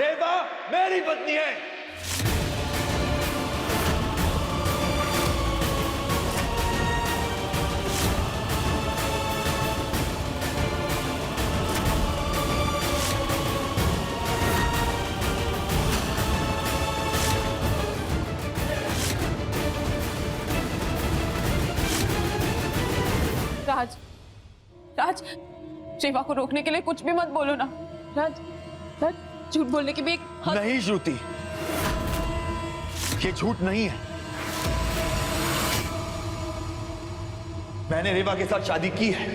रेवा मेरी पत्नी है। राज, राज, रेवा को रोकने के लिए कुछ भी मत बोलो ना। राज, राज, झूठ बोलने की भी एक हद। नहीं श्रुति, ये झूठ नहीं है। मैंने रेवा के साथ शादी की है।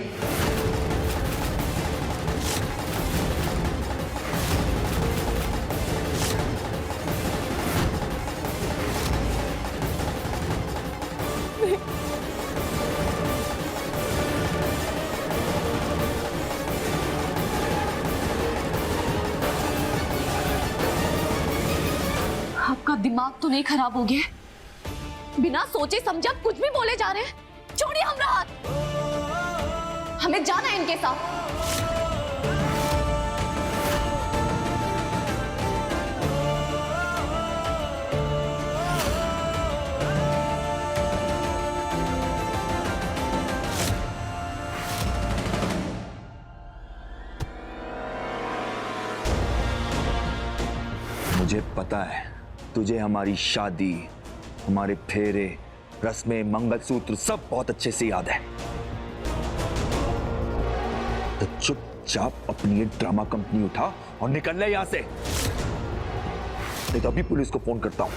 आपका दिमाग तो नहीं खराब हो गया? बिना सोचे समझे आप कुछ भी बोले जा रहे हैं। छोड़िए हमरा हाथ, हमें जाना है इनके साथ। मुझे पता है तुझे हमारी शादी, हमारे फेरे, रस्में, मंगलसूत्र सब बहुत अच्छे से याद है। तो चुपचाप अपनी ये ड्रामा कंपनी उठा और निकल ले यहां से, नहीं तो अभी पुलिस को फोन करता हूं।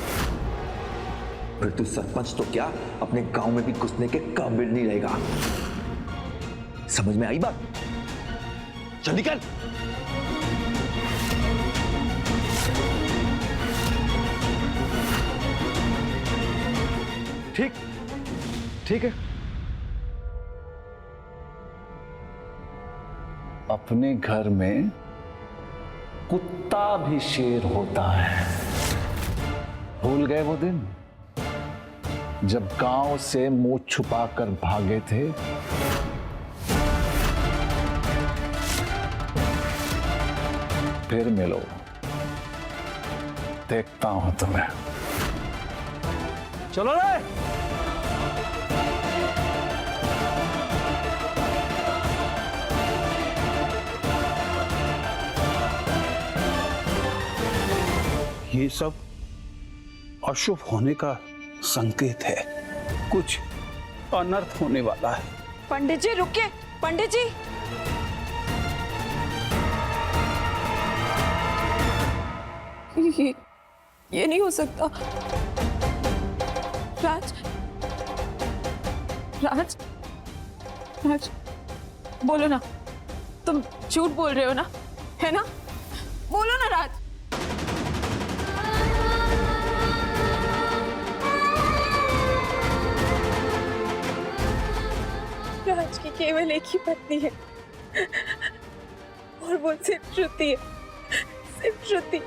फिर तू सरपंच तो क्या अपने गांव में भी घुसने के काबिल नहीं रहेगा। समझ में आई बात? चल निकल। ठीक, ठीक है। अपने घर में कुत्ता भी शेर होता है। भूल गए वो दिन जब गांव से मुंह छुपाकर भागे थे? फिर मिलो, देखता हूं तुम्हें। चलो रे। ये सब अशुभ होने का संकेत है, कुछ अनर्थ होने वाला है। पंडित जी रुकिए, पंडित जी। ये नहीं हो सकता। राज, राज, राज, बोलो ना, तुम झूठ बोल रहे हो ना, है ना? बोलो ना राज। राज की केवल एक ही पत्नी है और वो सिर्फ श्रुति है, सिर्फ श्रुति,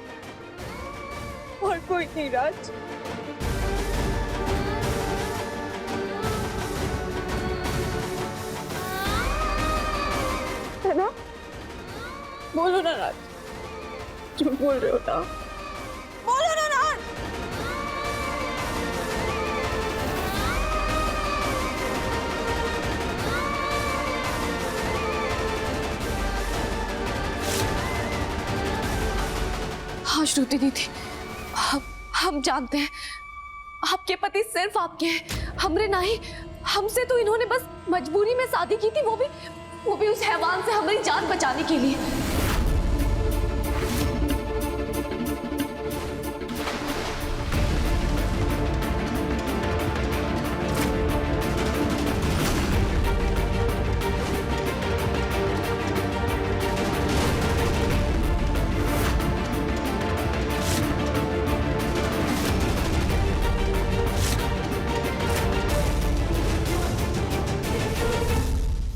और कोई नहीं। राज, है ना? बोलो ना राज, झूठ बोल रहे हो ना? बोलो ना राज। हाँ श्रुति दीदी, हम जानते हैं आपके पति सिर्फ आपके हैं, हमरे नहीं। हमसे तो इन्होंने बस मजबूरी में शादी की थी, वो भी उस हैवान से हमारी जान बचाने के लिए।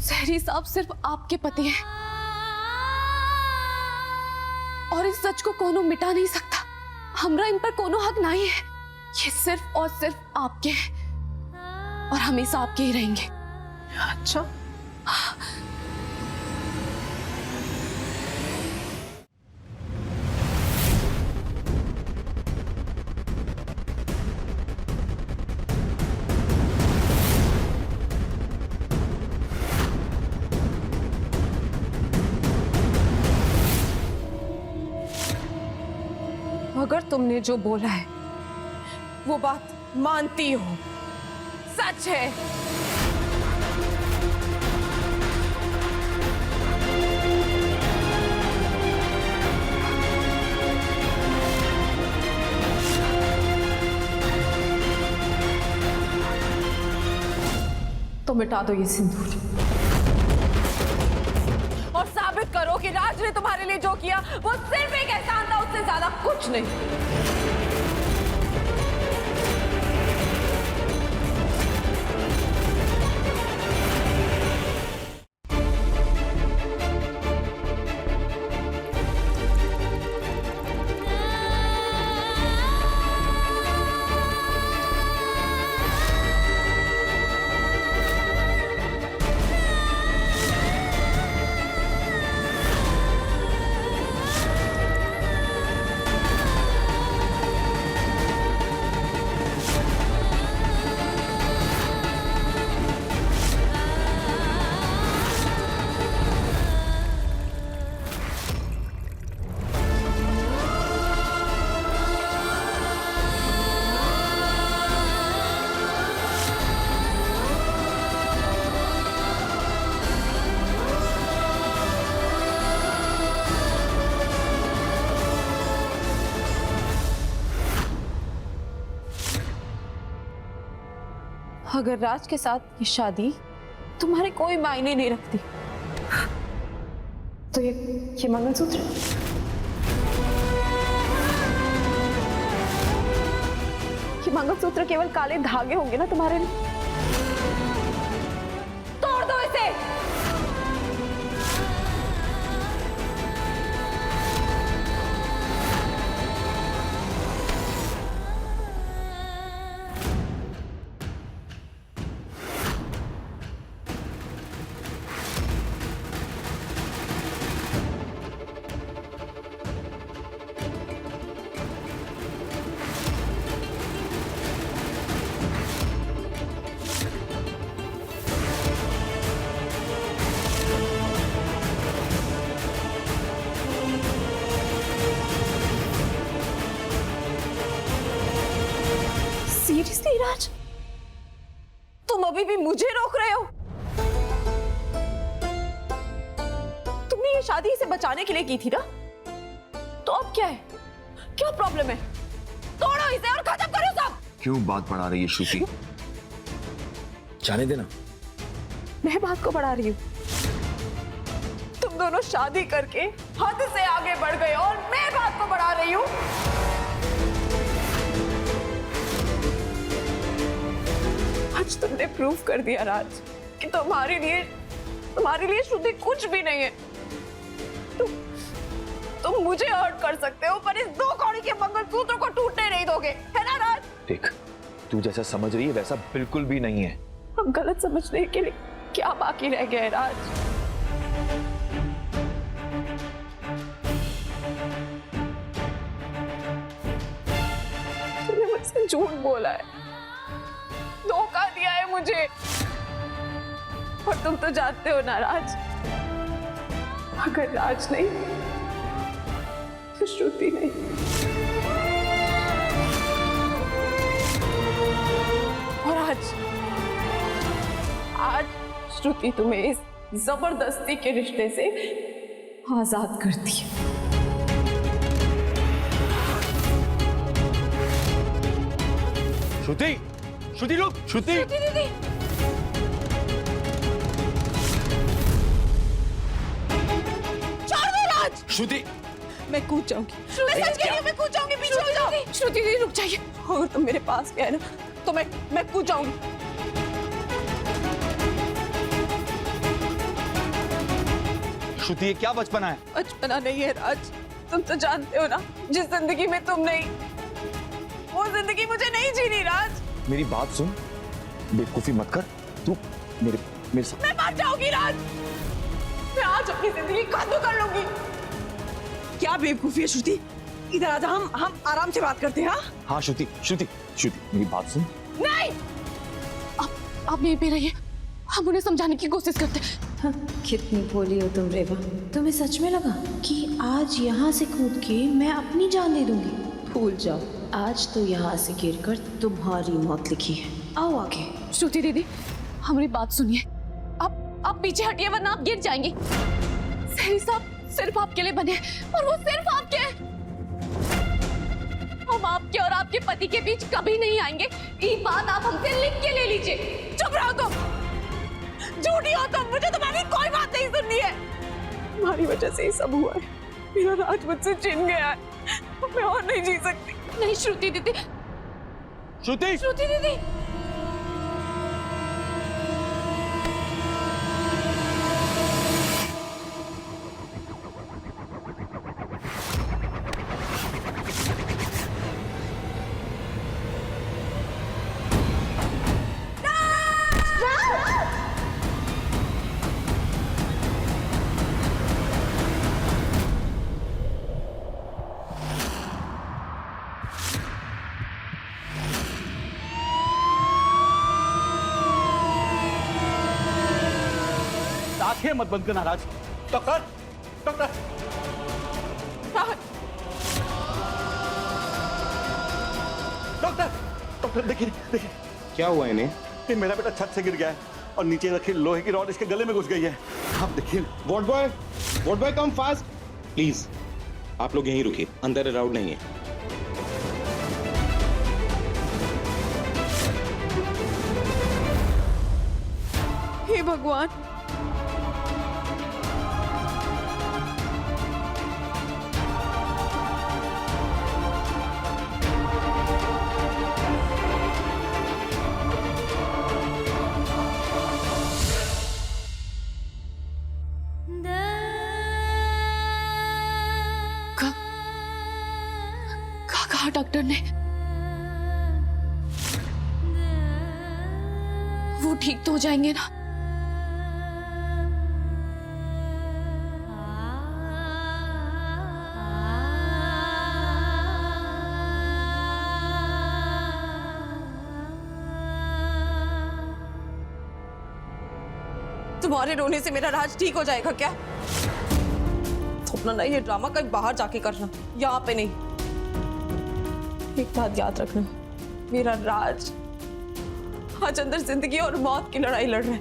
सहरी साहब सिर्फ आपके पति हैं और इस सच को कोनो मिटा नहीं सकता। हमरा इन पर कोनो हक नहीं है। ये सिर्फ और सिर्फ आपके हैं और हमेशा आपके ही रहेंगे। अच्छा, तुमने जो बोला है वो बात मानती हो, सच है। तो मिटा दो ये सिंदूर और साबित करो कि राज ने तुम्हारे लिए जो किया वो सिर्फ एक एहसान था, उससे ज्यादा कुछ नहीं। अगर राज के साथ ये शादी तुम्हारे कोई मायने नहीं रखती तो ये मंगलसूत्र, ये मंगलसूत्र केवल काले धागे होंगे ना तुम्हारे लिए? तोड़ दो इसे। सीरियसली राज, तुम अभी भी मुझे रोक रहे हो? तुमने ये शादी इसे बचाने के लिए की थी ना, तो अब क्या है? क्या प्रॉब्लम है? तोड़ो इसे और खत्म करो सब। क्यों बात बढ़ा रही है श्रुति? जाने देना। मैं बात को बढ़ा रही हूँ। तुम दोनों शादी करके हद से आगे बढ़ गए और मैं बात को बढ़ा रही हूँ। आज तुमने प्रूव कर दिया राज कि तुम्हारे लिए श्रुति कुछ भी नहीं है। तुम मुझे हर्ट कर सकते हो पर इस दो कौड़ी के मंगलसूत्र को टूटने नहीं दोगे, है ना राज? देख, तू जैसा समझ रही है वैसा बिल्कुल भी नहीं है। हम गलत समझने के लिए क्या बाकी रह गया है राज? तुमने मुझसे झूठ बोला है, धोखा दिया है मुझे। और तुम तो जानते हो ना राज, अगर राज नहीं तो श्रुति नहीं। और आज श्रुति तुम्हें इस जबरदस्ती के रिश्ते से आजाद करती है। श्रुति, श्रुति रुक, श्रुति। श्रुति दीदी, छोड़ दो राज। श्रुति, मैं कूद जाऊंगी। मैं सच कह रही हूँ, मैं कूद जाऊंगी। पीछे हो जाओ। श्रुति दीदी रुक जाइए। अगर तुम मेरे पास गए ना तो मैं कूद जाऊंगी। श्रुति ये क्या बचपना है? बचपना नहीं है राज, तुम तो जानते हो ना जिस जिंदगी में तुम नहीं, वो जिंदगी मुझे नहीं जीनी राज। मेरी बात सुन, बेवकूफी मत कर। तू मेरे साथ। मैं मर जाऊंगी राज, मैं आज अपनी जिंदगी खत्म कर लूंगी। क्या बेवकूफी है श्रुति? इधर आजा, हम आराम से बात करते हैं। हाँ श्रुति, श्रुति, श्रुति मेरी बात सुन। नहीं, आप यहीं पे रहिए, हम उन्हें समझाने की कोशिश करते हैं। कितनी भोली हो तुम रेवा। तुम्हें सच में लगा कि आज यहाँ से कूद के मैं अपनी जान दे दूंगी? भूल जाओ, आज तो यहाँ से गिरकर तुम्हारी मौत लिखी है। आओ आगे। श्रुति दीदी, हमारी बात सुनिए। आप पीछे हटिए वरना आप गिर जाएंगी। सही साहब सिर्फ आपके लिए बने और वो सिर्फ आपके हैं। हम आपके और आपके पति के बीच कभी नहीं आएंगे। ये बात आप हमसे लिख के ले लीजिए। चुप रहो तुम, झूठी हो तुम, मुझे तुम्हारी कोई बात नहीं सुननी है। तुम्हारी वजह से ही सब हुआ है। मेरा राज मुझसे छिन गया है, मैं और नहीं जी सकती। नहीं श्रुति दीदी, श्रुति, श्रुति दीदी। आंखें मत बंद करना राज। डॉक्टर, डॉक्टर, डॉक्टर, डॉक्टर देखिए देखिए, क्या हुआ इन्हें? ये मेरा बेटा छत से गिर गया है और नीचे रखी लोहे की रॉड इसके गले में घुस गई है। आप देखिए। Ward boy come fast please. आप लोग यहीं रुकिए, अंदर अलाउड नहीं है। हे भगवान, कहा डॉक्टर ने? वो ठीक तो हो जाएंगे ना? तुम्हारे रोने से मेरा राज ठीक हो जाएगा क्या? अपना नहीं, ये ड्रामा कहीं बाहर जाके करना, यहाँ पे नहीं। एक बात याद रखना, मेरा राज आज अंदर जिंदगी और मौत की लड़ाई लड़ रहा है,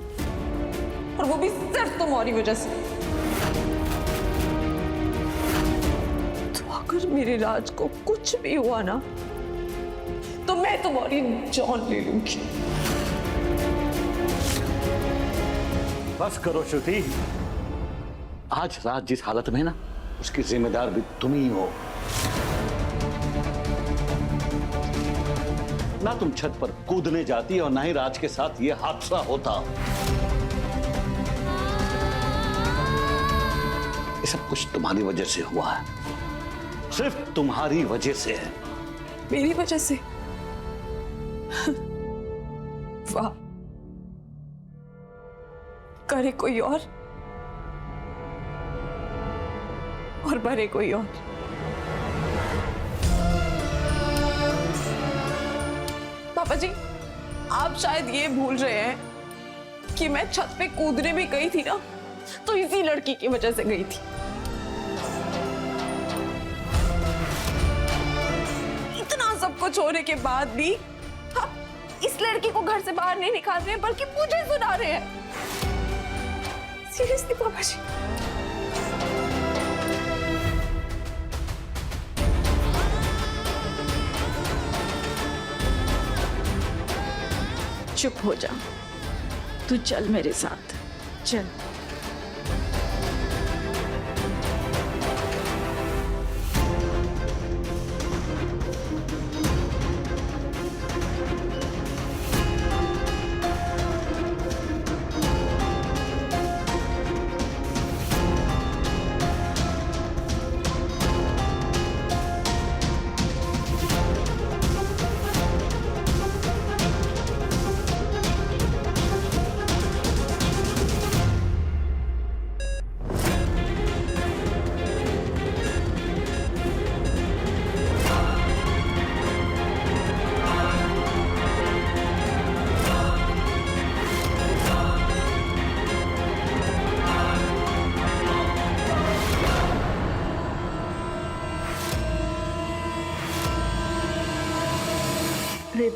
और वो भी सिर्फ तुम्हारी वजह से। तो अगर मेरे राज को कुछ भी हुआ ना, तो मैं तुम्हारी जान ले लूंगी। बस करो श्रुति। आज रात जिस हालत में है ना, उसकी जिम्मेदार भी तुम ही हो। ना तुम छत पर कूदने जाती और ना ही राज के साथ ये हादसा होता। ये सब कुछ तुम्हारी वजह से हुआ है, सिर्फ तुम्हारी वजह से है। मेरी वजह से? वाह, करे कोई और भरे कोई और। पापा जी, आप शायद ये भूल रहे हैं कि मैं छत पे कूदने भी गई थी ना, तो इसी लड़की की वजह से गई थी। इतना सब कुछ होने के बाद भी आप इस लड़की को घर से बाहर नहीं निकाल रहे हैं, बल्कि मुझे सुना रहे हैं। सीरियसली पापा जी? चुप हो जा, तू चल मेरे साथ, चल।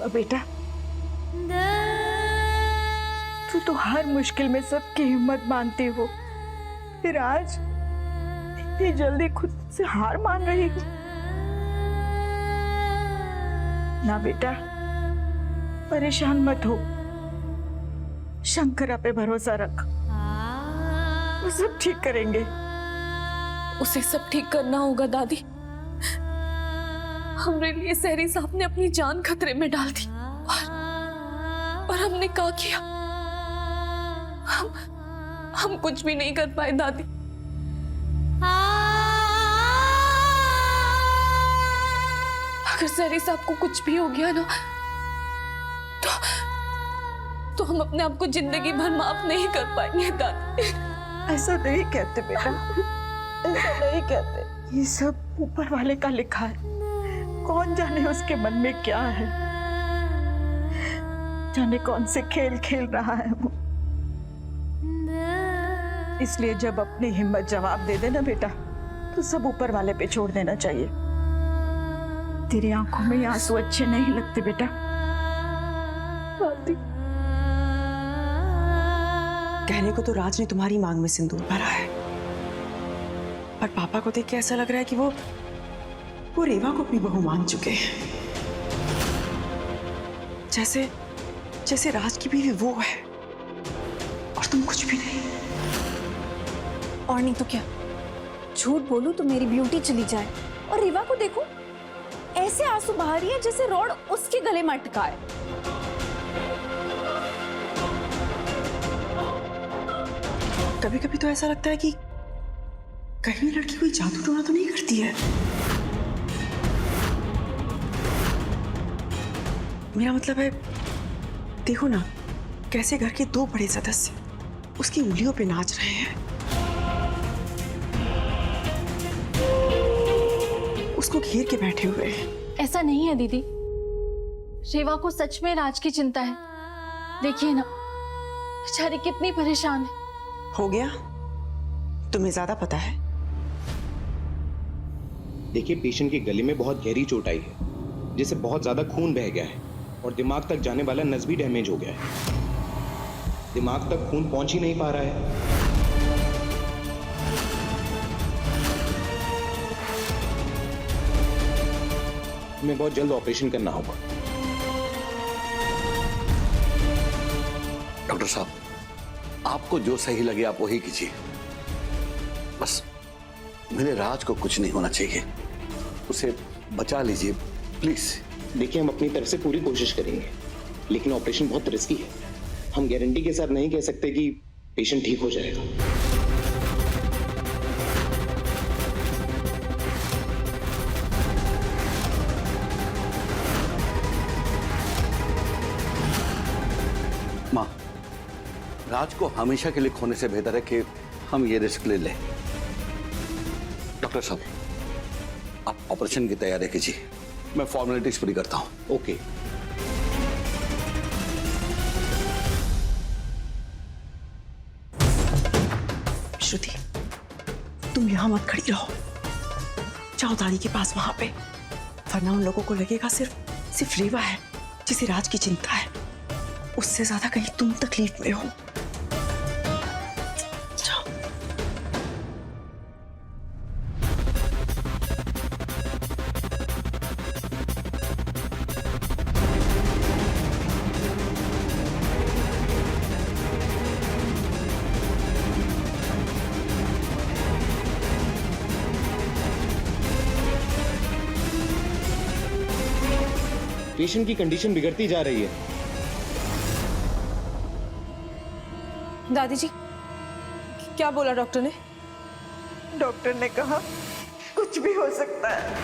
हुआ बेटा? तू तो हर मुश्किल में सबकी हिम्मत मानती हो, फिर आज इतनी जल्दी खुद से हार मान रही हो? ना बेटा, परेशान मत हो, शंकरा पे भरोसा रख, वो सब ठीक करेंगे। उसे सब ठीक करना होगा दादी। हमरे लिए सहरी साहब ने अपनी जान खतरे में डाल दी और हमने क्या किया? हम कुछ भी नहीं कर पाए दादी। अगर सहरी साहब को कुछ भी हो गया ना तो हम अपने आप को जिंदगी भर माफ नहीं कर पाएंगे दादी। ऐसा नहीं कहते बेटा, ऐसा नहीं कहते। ये सब ऊपर वाले का लिखा है, कौन जाने उसके मन में क्या है, जाने कौन से खेल खेल रहा है वो। इसलिए जब अपनी हिम्मत जवाब दे देना बेटा, तो सब ऊपर वाले पे छोड़ देना चाहिए। तेरी आंखों में आंसू अच्छे नहीं लगते बेटा। कहने को तो राज ने तुम्हारी मांग में सिंदूर भरा है, पर पापा को देख के ऐसा लग रहा है कि वो रेवा को अपनी बहू मान चुके हैं। जैसे राज की बीवी वो है और तुम कुछ भी नहीं। और नहीं तो क्या, झूठ बोलूं तो मेरी ब्यूटी चली जाए, और रेवा को देखो ऐसे आंसू बहा रही है जैसे रॉड उसके गले में अटका है। कभी कभी तो ऐसा लगता है कि कहीं लड़की कोई जादू टोना तो नहीं करती है। मेरा मतलब है, देखो ना कैसे घर के दो बड़े सदस्य उसकी उंगलियों पे नाच रहे हैं, उसको घेर के बैठे हुए हैं। ऐसा नहीं है दीदी, रेवा को सच में राज की चिंता है। देखिए ना बेचारी कितनी परेशान है। हो गया, तुम्हें ज्यादा पता है। देखिए, पेशेंट के गले में बहुत गहरी चोट आई है, जिससे बहुत ज्यादा खून बह गया है और दिमाग तक जाने वाला नस भी डैमेज हो गया है। दिमाग तक खून पहुंच ही नहीं पा रहा है। हमें बहुत जल्द ऑपरेशन करना होगा। डॉक्टर साहब, आपको जो सही लगे आप वही कीजिए, बस मेरे राज को कुछ नहीं होना चाहिए, उसे बचा लीजिए प्लीज। देखिए, हम अपनी तरफ से पूरी कोशिश करेंगे, लेकिन ऑपरेशन बहुत रिस्की है। हम गारंटी के साथ नहीं कह सकते कि पेशेंट ठीक हो जाएगा। माँ, राज को हमेशा के लिए खोने से बेहतर है कि हम ये रिस्क ले लें। डॉक्टर साहब, आप ऑपरेशन की तैयारी कीजिए, मैं फॉर्मेलिटीज पूरी करता हूं। ओके। श्रुति, तुम यहां मत खड़ी रहो, जाओ दादी के पास वहां पे, वरना उन लोगों को लगेगा सिर्फ रेवा है जिसे राज की चिंता है, उससे ज्यादा कहीं तुम तकलीफ में हो। जाओ। पेशेंट की कंडीशन बिगड़ती जा रही है। दादी जी, क्या बोला डॉक्टर ने? डॉक्टर ने कहा कुछ भी हो सकता है।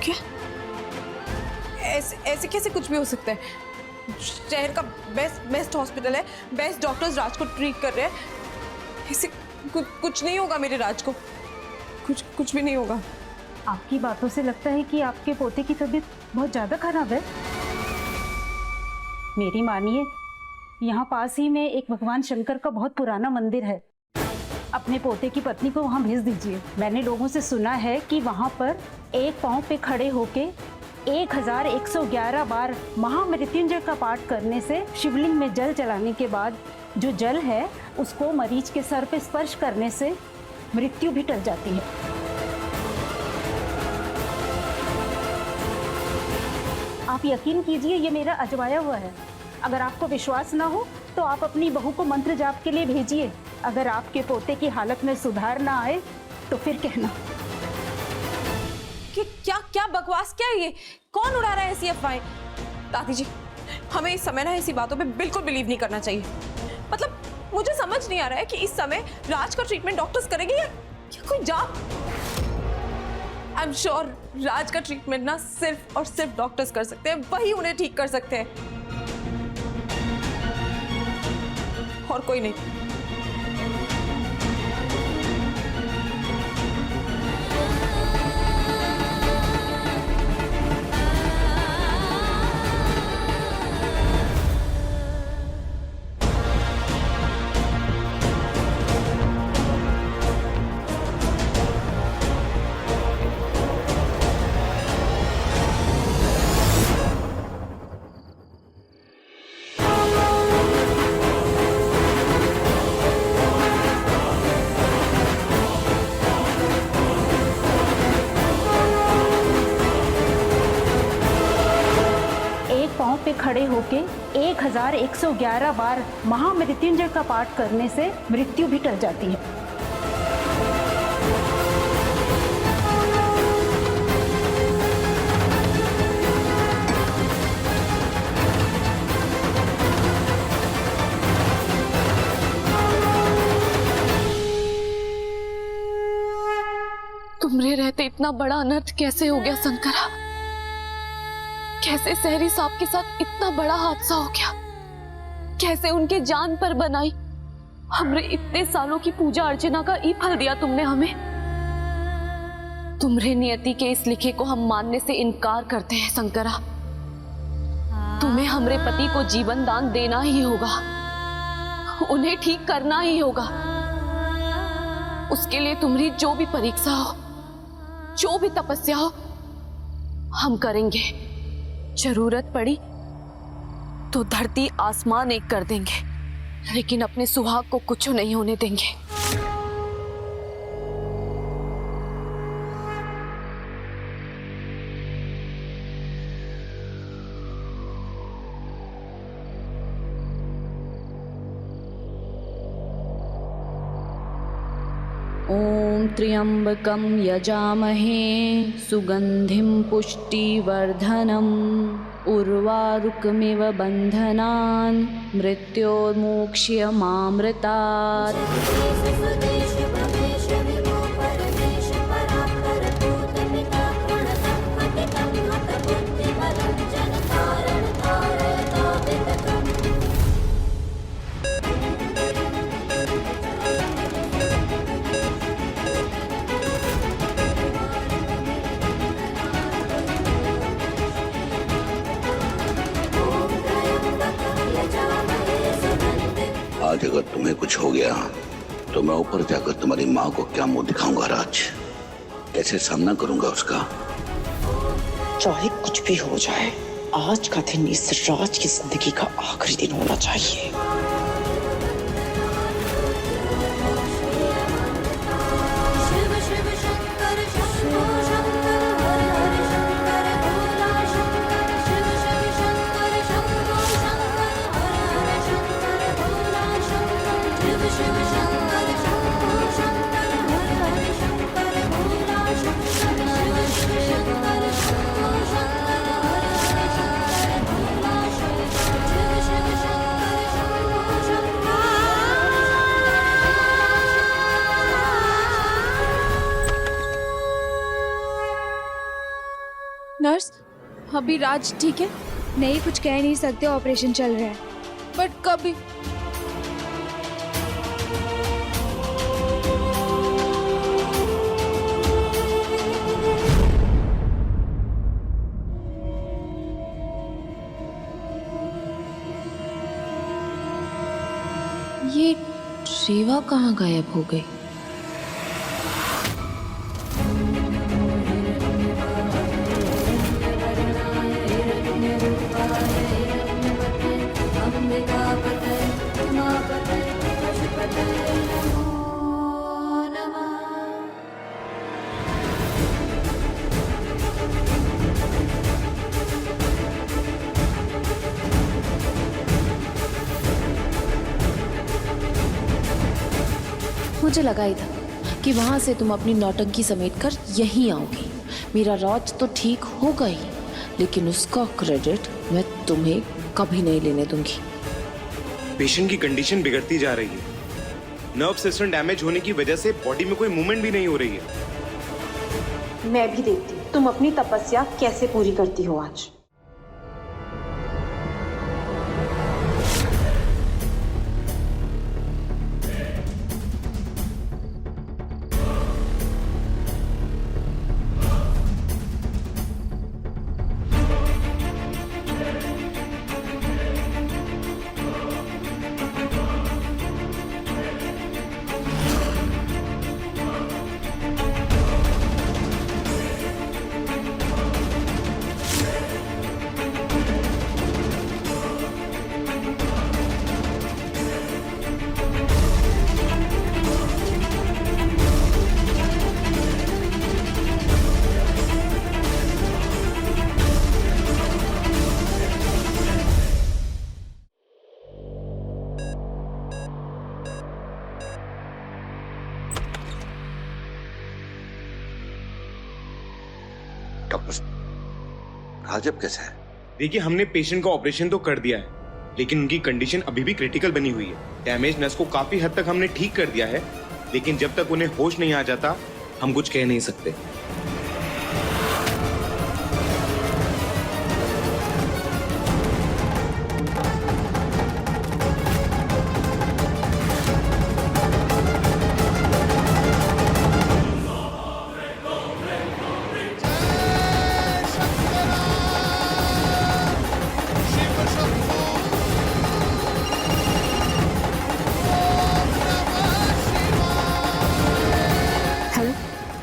क्या? ऐसे कैसे कुछ भी हो सकता है? शहर का बेस्ट हॉस्पिटल है, बेस्ट डॉक्टर्स राज को ट्रीट कर रहे हैं। ऐसे कुछ नहीं होगा मेरे राज को, कुछ भी नहीं होगा। आपकी बातों से लगता है कि आपके पोते की तबीयत बहुत ज्यादा खराब है। मेरी मानिए, यहाँ पास ही में एक भगवान शंकर का बहुत पुराना मंदिर है, अपने पोते की पत्नी को वहाँ भेज दीजिए। मैंने लोगों से सुना है कि वहाँ पर एक पाँव पे खड़े होके 1111 बार महामृत्युंजय का पाठ करने से शिवलिंग में जल चलाने के बाद जो जल है उसको मरीज के सर पे स्पर्श करने से मृत्यु भी टल जाती है। आप यकीन कीजिए, ये मेरा अजमाया हुआ है। अगर आपको विश्वास ना हो तो आप अपनी बहू को मंत्र जाप के लिए भेजिए। अगर आपके पोते की हालत में सुधार ना आए तो फिर कहना। कि क्या क्या बकवास क्या है ये? कौन उड़ा रहा है ऐसी अफवाहें? दादी जी, हमें इस समय ना ऐसी बातों पे बिल्कुल बिलीव नहीं करना चाहिए। मतलब मुझे समझ नहीं आ रहा है कि इस समय राज का ट्रीटमेंट डॉक्टर्स करेंगे या कोई जाप। आई एम श्योर राज का ट्रीटमेंट ना सिर्फ और सिर्फ डॉक्टर्स कर सकते हैं, वही उन्हें ठीक कर सकते हैं, और कोई नहीं। पे खड़े होके 1111 बार महामृत्युंजय का पाठ करने से मृत्यु भी टल जाती है। तुमरे रहते इतना बड़ा अनर्थ कैसे हो गया शंकरा? कैसे सहरी साहब के साथ इतना बड़ा हादसा हो गया? कैसे उनके जान पर बनाई? हमरे इतने सालों की पूजा अर्चना का ई फल दिया तुमने हमें। तुम्हारे नियति के इस लिखे को हम मानने से इनकार करते हैं शंकरा। तुम्हें हमरे पति को जीवन दान देना ही होगा, उन्हें ठीक करना ही होगा। उसके लिए तुम्हारी जो भी परीक्षा हो, जो भी तपस्या हो, हम करेंगे। जरूरत पड़ी तो धरती आसमान एक कर देंगे, लेकिन अपने सुहाग को कुछ नहीं होने देंगे। ओम त्र्यंबकं यजामहे सुगंधिं पुष्टिवर्धनम् उर्वारुकमिव बन्धनान् मृत्योर्मोक्ष्यमामृतात्। आज अगर तुम्हें कुछ हो गया तो मैं ऊपर जाकर तुम्हारी माँ को क्या मुंह दिखाऊंगा राज? कैसे सामना करूंगा उसका? चाहे कुछ भी हो जाए, आज का दिन इस राज की जिंदगी का आखिरी दिन होना चाहिए। नर्स, अभी राज ठीक है? नहीं, कुछ कह नहीं सकते, ऑपरेशन चल रहा है। बट कभी ये रेवा कहाँ गायब हो गई? मुझे लगा ही था कि वहां से तुम अपनी नौटंकी समेट कर यहीं आओगी। मेरा राज तो ठीक होगा ही, लेकिन उसका क्रेडिट मैं तुम्हें कभी नहीं लेने दूंगी। पेशेंट की कंडीशन बिगड़ती जा रही है। नर्व सिस्टम डैमेज होने की वजह से बॉडी में कोई मूवमेंट भी नहीं हो रही है। मैं भी देखती हूँ तुम अपनी तपस्या कैसे पूरी करती हो आज। राजब कैसा है? देखिए, हमने पेशेंट का ऑपरेशन तो कर दिया है, लेकिन उनकी कंडीशन अभी भी क्रिटिकल बनी हुई है। डैमेज नस को काफी हद तक हमने ठीक कर दिया है, लेकिन जब तक उन्हें होश नहीं आ जाता हम कुछ कह नहीं सकते।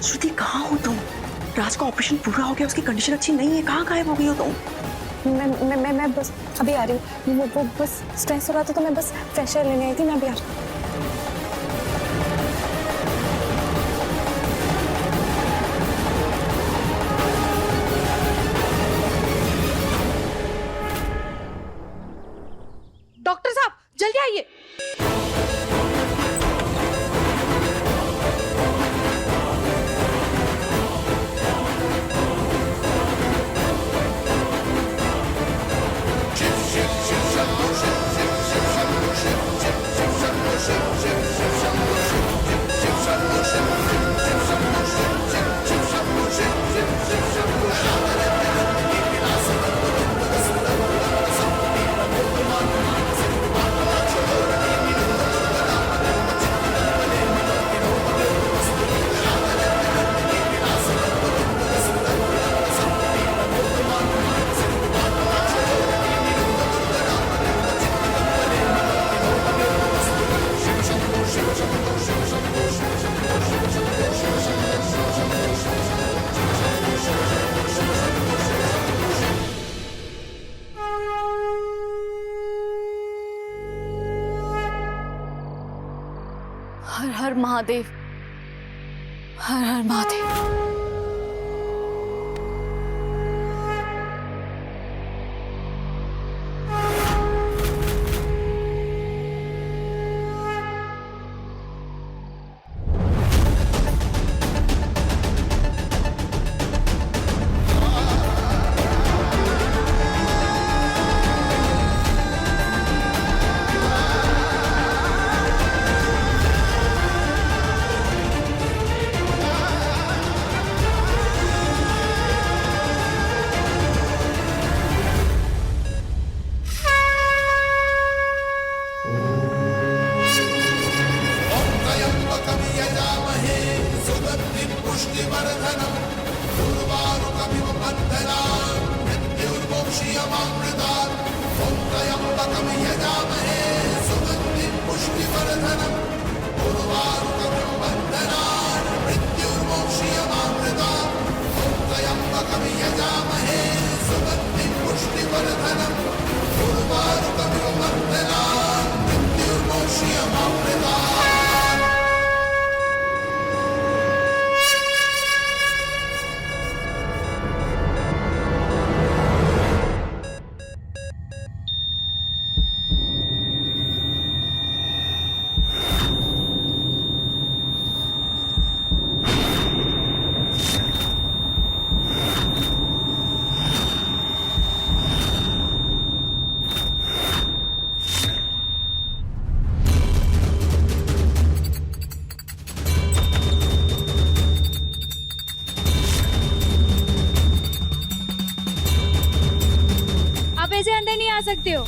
श्रुति, कहाँ हो तुम? राज का ऑपरेशन पूरा हो गया, उसकी कंडीशन अच्छी नहीं है, कहाँ गायब हो गई हो तुम? मैं बस अभी आ रही हूँ। वो बस स्ट्रेस हो रहा था तो मैं बस फ्रेश एयर लेने आई थी। मैं अभी आ रही हूँ। डॉक्टर साहब जल्दी आइए। हर हर महादेव, हर हर महादेव। से अंदर नहीं आ सकते हो।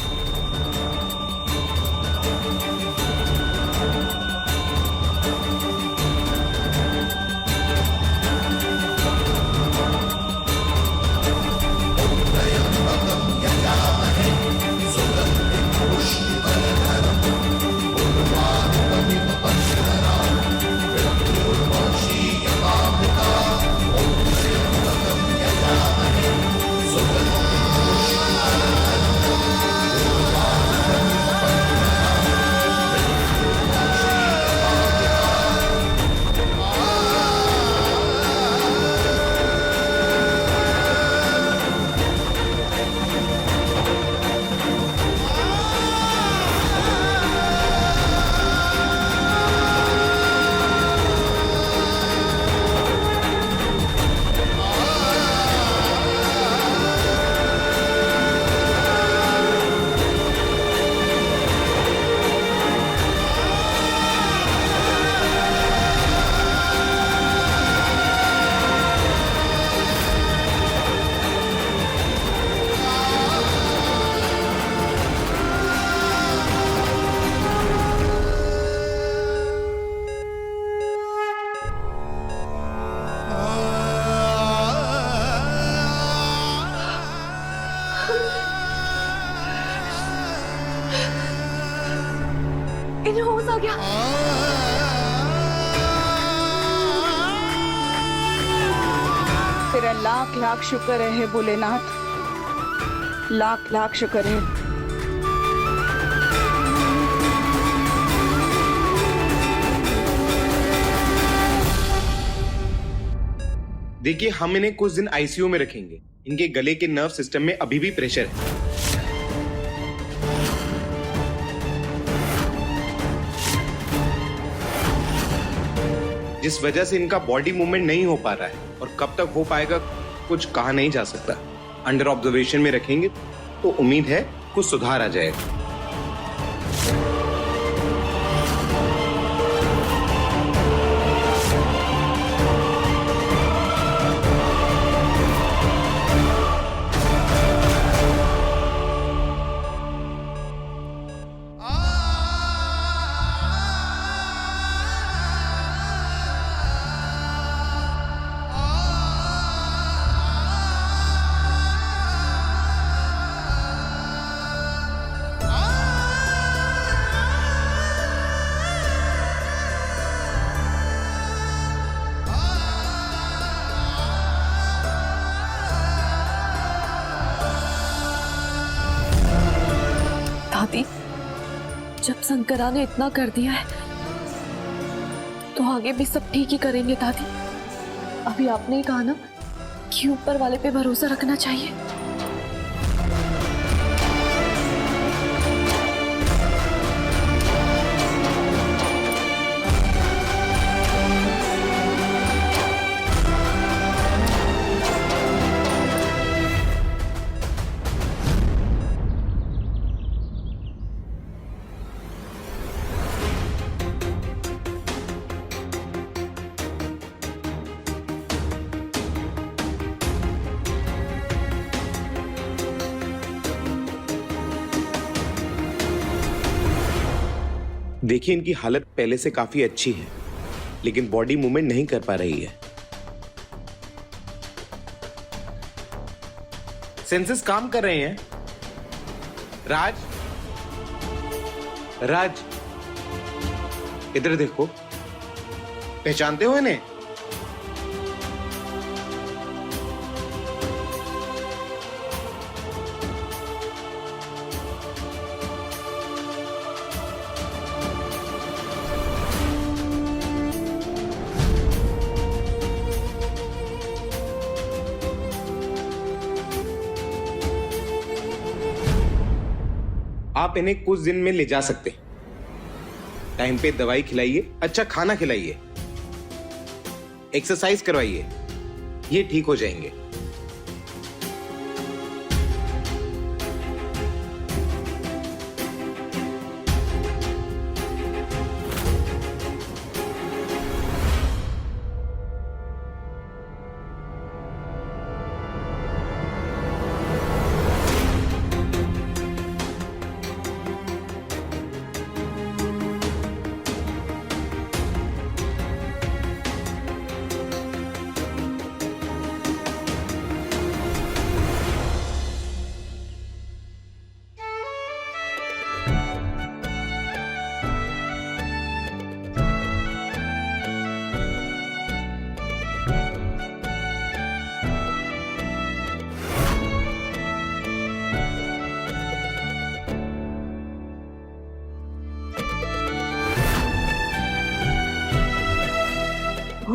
इन्हें होश आ गया। तेरा लाख लाख शुक्र है भोलेनाथ, लाख लाख शुक्र है। देखिए, हम इन्हें कुछ दिन आईसीयू में रखेंगे। इनके गले के नर्व सिस्टम में अभी भी प्रेशर है। जिस वजह से इनका बॉडी मूवमेंट नहीं हो पा रहा है, और कब तक हो पाएगा कुछ कहा नहीं जा सकता। अंडर ऑब्जर्वेशन में रखेंगे तो उम्मीद है कुछ सुधार आ जाएगा। दादी, जब शंकरा ने इतना कर दिया है तो आगे भी सब ठीक ही करेंगे दादी। अभी आपने ही कहा ना कि ऊपर वाले पे भरोसा रखना चाहिए। देखिए, इनकी हालत पहले से काफी अच्छी है, लेकिन बॉडी मूवमेंट नहीं कर पा रही है। सेंसेस काम कर रहे हैं। राज, राज, इधर देखो, पहचानते हो इन्हें? आप इन्हें कुछ दिन में ले जा सकते हैं। टाइम पे दवाई खिलाइए, अच्छा खाना खिलाइए, एक्सरसाइज करवाइए, ये ठीक हो जाएंगे।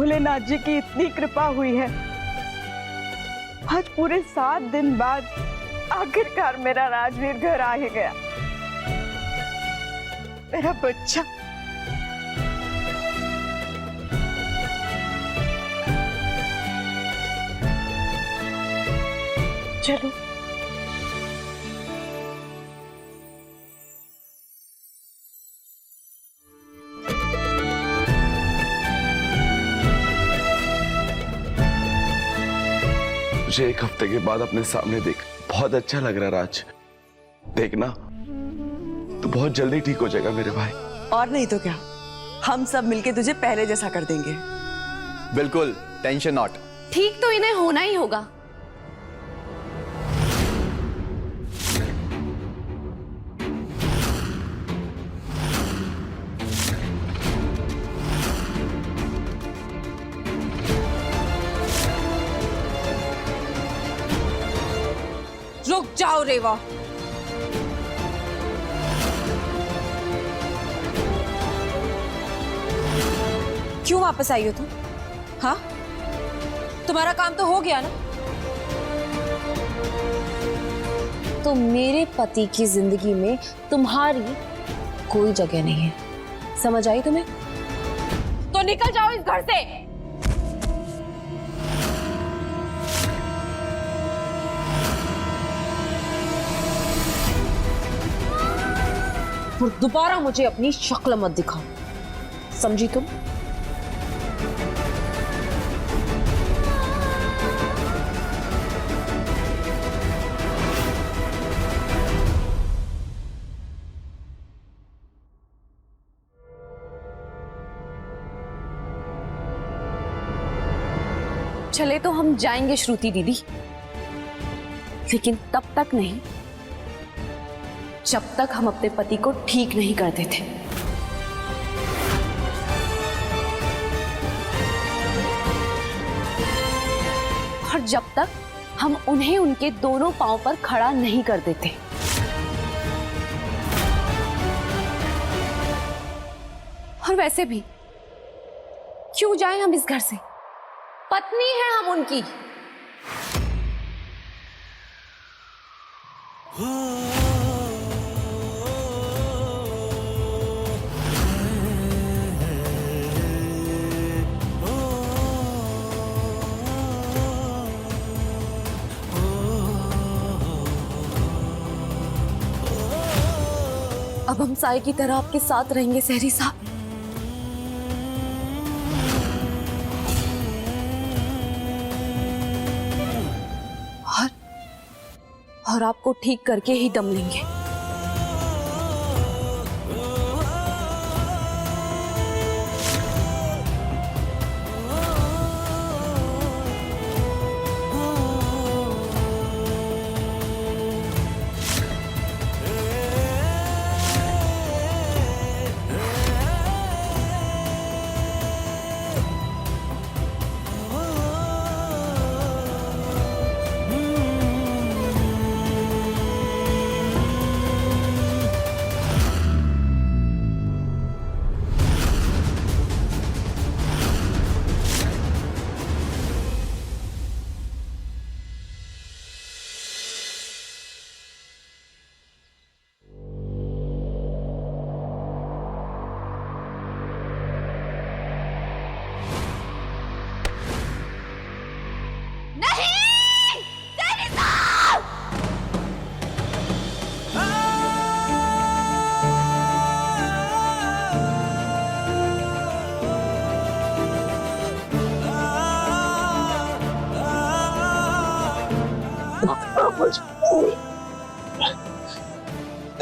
भोलेनाथ जी की इतनी कृपा हुई है, आज पूरे 7 दिन बाद आखिरकार मेरा राजवीर घर आ ही गया। मेरा बच्चा। चलो मुझे एक हफ्ते के बाद अपने सामने देख बहुत अच्छा लग रहा राज। देखना तू बहुत जल्दी ठीक हो जाएगा मेरे भाई। और नहीं तो क्या, हम सब मिलके तुझे पहले जैसा कर देंगे। बिल्कुल, टेंशन नॉट। ठीक तो इन्हें होना ही होगा। रुक जाओ रेवा। क्यों वापस आई हो तुम? हाँ, तुम्हारा काम तो हो गया ना? तो मेरे पति की जिंदगी में तुम्हारी कोई जगह नहीं है, समझ आई तुम्हें? तो निकल जाओ इस घर से। और दोबारा मुझे अपनी शक्ल मत दिखाओ, समझी तुम? चले तो हम जाएंगे श्रुति दीदी, लेकिन तब तक नहीं जब तक हम अपने पति को ठीक नहीं कर देते। और जब तक हम उन्हें उनके दोनों पांव पर खड़ा नहीं कर देते। और वैसे भी क्यों जाएं हम इस घर से? पत्नी है हम उनकी। अब हम साए की तरह आपके साथ रहेंगे सहरी साहब। और आपको ठीक करके ही दम लेंगे।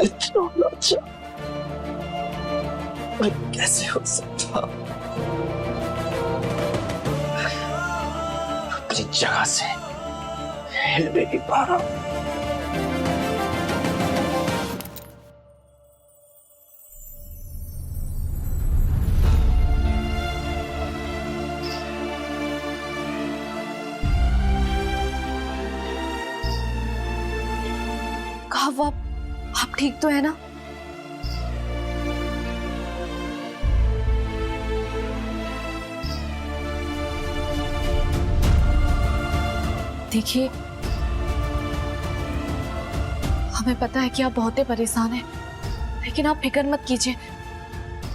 इतना अच्छा मैं कैसे हो सकता? अपनी जगह से हिल भी नहीं पा रहा। कहा आप ठीक तो है ना? देखिए, हमें पता है कि आप बहुत ही परेशान हैं, लेकिन आप फिक्र मत कीजिए,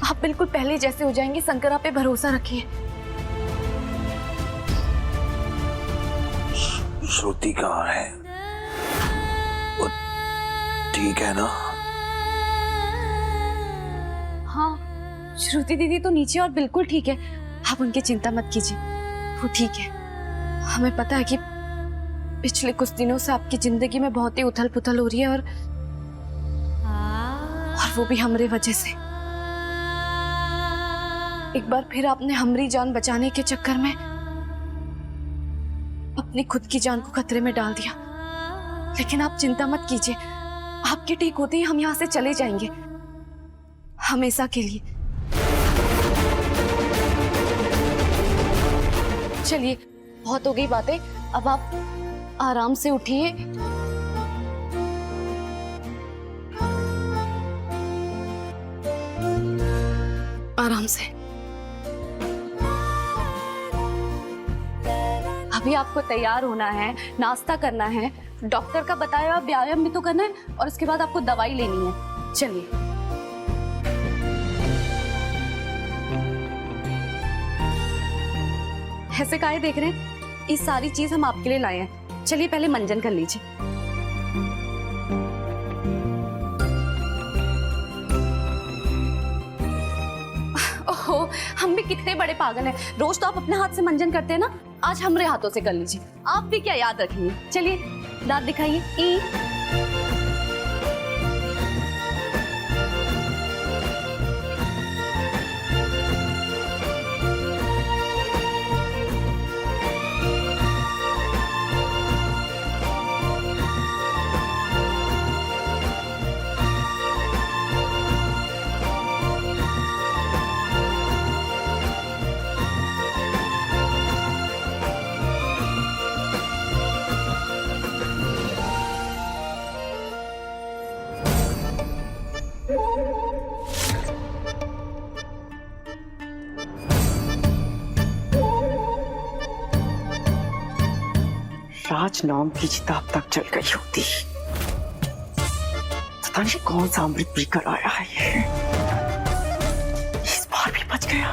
आप बिल्कुल पहले जैसे हो जाएंगे। शंकर आप पे भरोसा रखिए। श्रुति कहाँ है? वो ठीक है ना? हाँ, श्रुति दीदी तो नीचे और बिल्कुल ठीक है, आप उनकी चिंता मत कीजिए, वो ठीक है। हमें पता है कि पिछले कुछ दिनों से आपकी जिंदगी में बहुत ही उथल पुथल हो रही है, और वो भी हमरे वजह से। एक बार फिर आपने हमारी जान बचाने के चक्कर में अपनी खुद की जान को खतरे में डाल दिया। लेकिन आप चिंता मत कीजिए, आपके ठीक होते ही हम यहाँ से चले जाएंगे, हमेशा के लिए। चलिए, बहुत हो गई बातें, अब आप आराम से उठिए। आराम से। अभी आपको तैयार होना है, नाश्ता करना है, डॉक्टर का बताया व्यायाम भी तो करना है, और उसके बाद आपको दवाई लेनी है। चलिए। ऐसे काहे देख रहे हैं? ये सारी चीज हम आपके लिए लाए हैं। चलिए पहले मंजन कर लीजिए। ओहो, हम भी कितने बड़े पागल हैं। रोज तो आप अपने हाथ से मंजन करते हैं ना, आज हमारे हाथों से कर लीजिए। आप भी क्या याद रखेंगे? चलिए, दांत दिखाइए। ई राज नाम की चिता अब तक जल गई होती। पता नहीं कौन सा अमृत पीकर आया है ये। इस बार भी बच गया।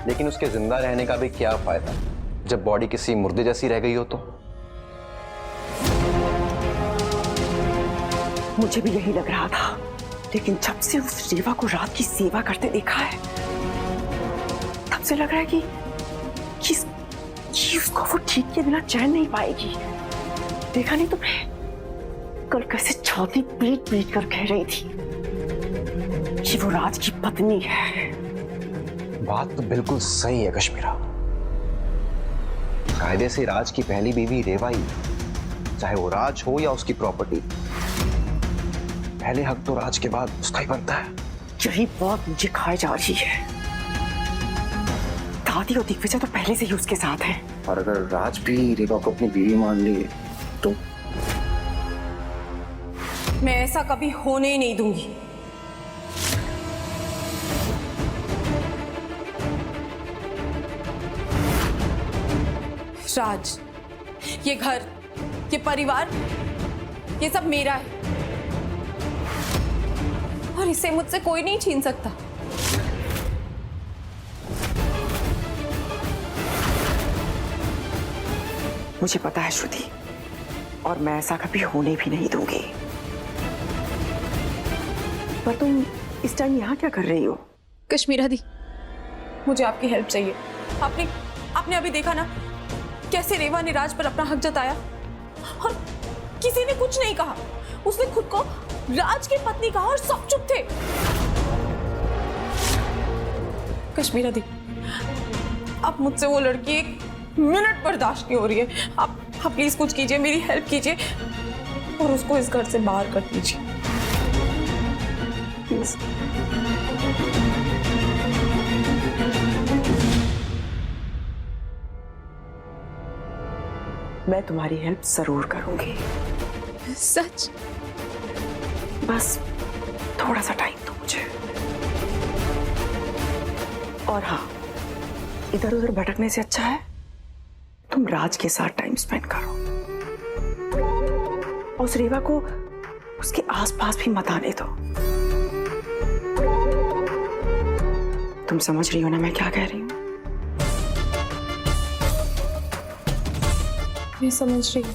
लेकिन उसके जिंदा रहने का भी क्या फायदा जब बॉडी किसी मुर्दे जैसी रह गई हो तो? मुझे भी यही लग रहा था, लेकिन जब से उस रेवा को रात की सेवा करते देखा है, तब से लग रहा है कि उसको वो ठीक के बिना चैन नहीं पाएगी। देखा नहीं तुमने कल कैसे छाती पीट पीट कर कह रही थी कि वो राज की पत्नी है। बात तो बिल्कुल सही है कश्मीरा। कायदे से राज की पहली बीवी रेवा ही, चाहे वो राज हो या उसकी प्रॉपर्टी, पहले हक तो राज के बाद उसका ही बनता है। यही बात मुझे खाई जा रही है। दादी और दिग्विजय तो पहले से ही उसके साथ है, और अगर राज भी रेवा को अपनी बीवी मान ले तो मैं ऐसा कभी होने ही नहीं दूंगी। राज, ये घर, ये परिवार, ये सब मेरा है, और इसे मुझसे कोई नहीं छीन सकता। मुझे पता है श्रुति, और मैं ऐसा कभी होने भी नहीं दूंगी। पर तुम इस टाइम यहाँ क्या कर रही हो? कश्मीरा दी, मुझे आपकी हेल्प चाहिए। आपने अभी देखा ना कैसे रेवा ने राज पर अपना हक जताया, और किसी ने कुछ नहीं कहा। उसने खुद को राज की पत्नी कहा और सब चुप थे। कश्मीरा दी, अब मुझसे वो लड़की एक मिनट बर्दाश्त नहीं हो रही है। आप प्लीज कुछ कीजिए, मेरी हेल्प कीजिए और उसको इस घर से बाहर कर दीजिए प्लीज। मैं तुम्हारी हेल्प जरूर करूंगी। सच? बस थोड़ा सा टाइम दो मुझे। और हाँ, इधर उधर भटकने से अच्छा है तुम राज के साथ टाइम स्पेंड करो। और उस रेवा को उसके आसपास भी मत आने दो। तुम समझ रही हो ना मैं क्या कह रही हूँ? मैं समझ रही हूँ,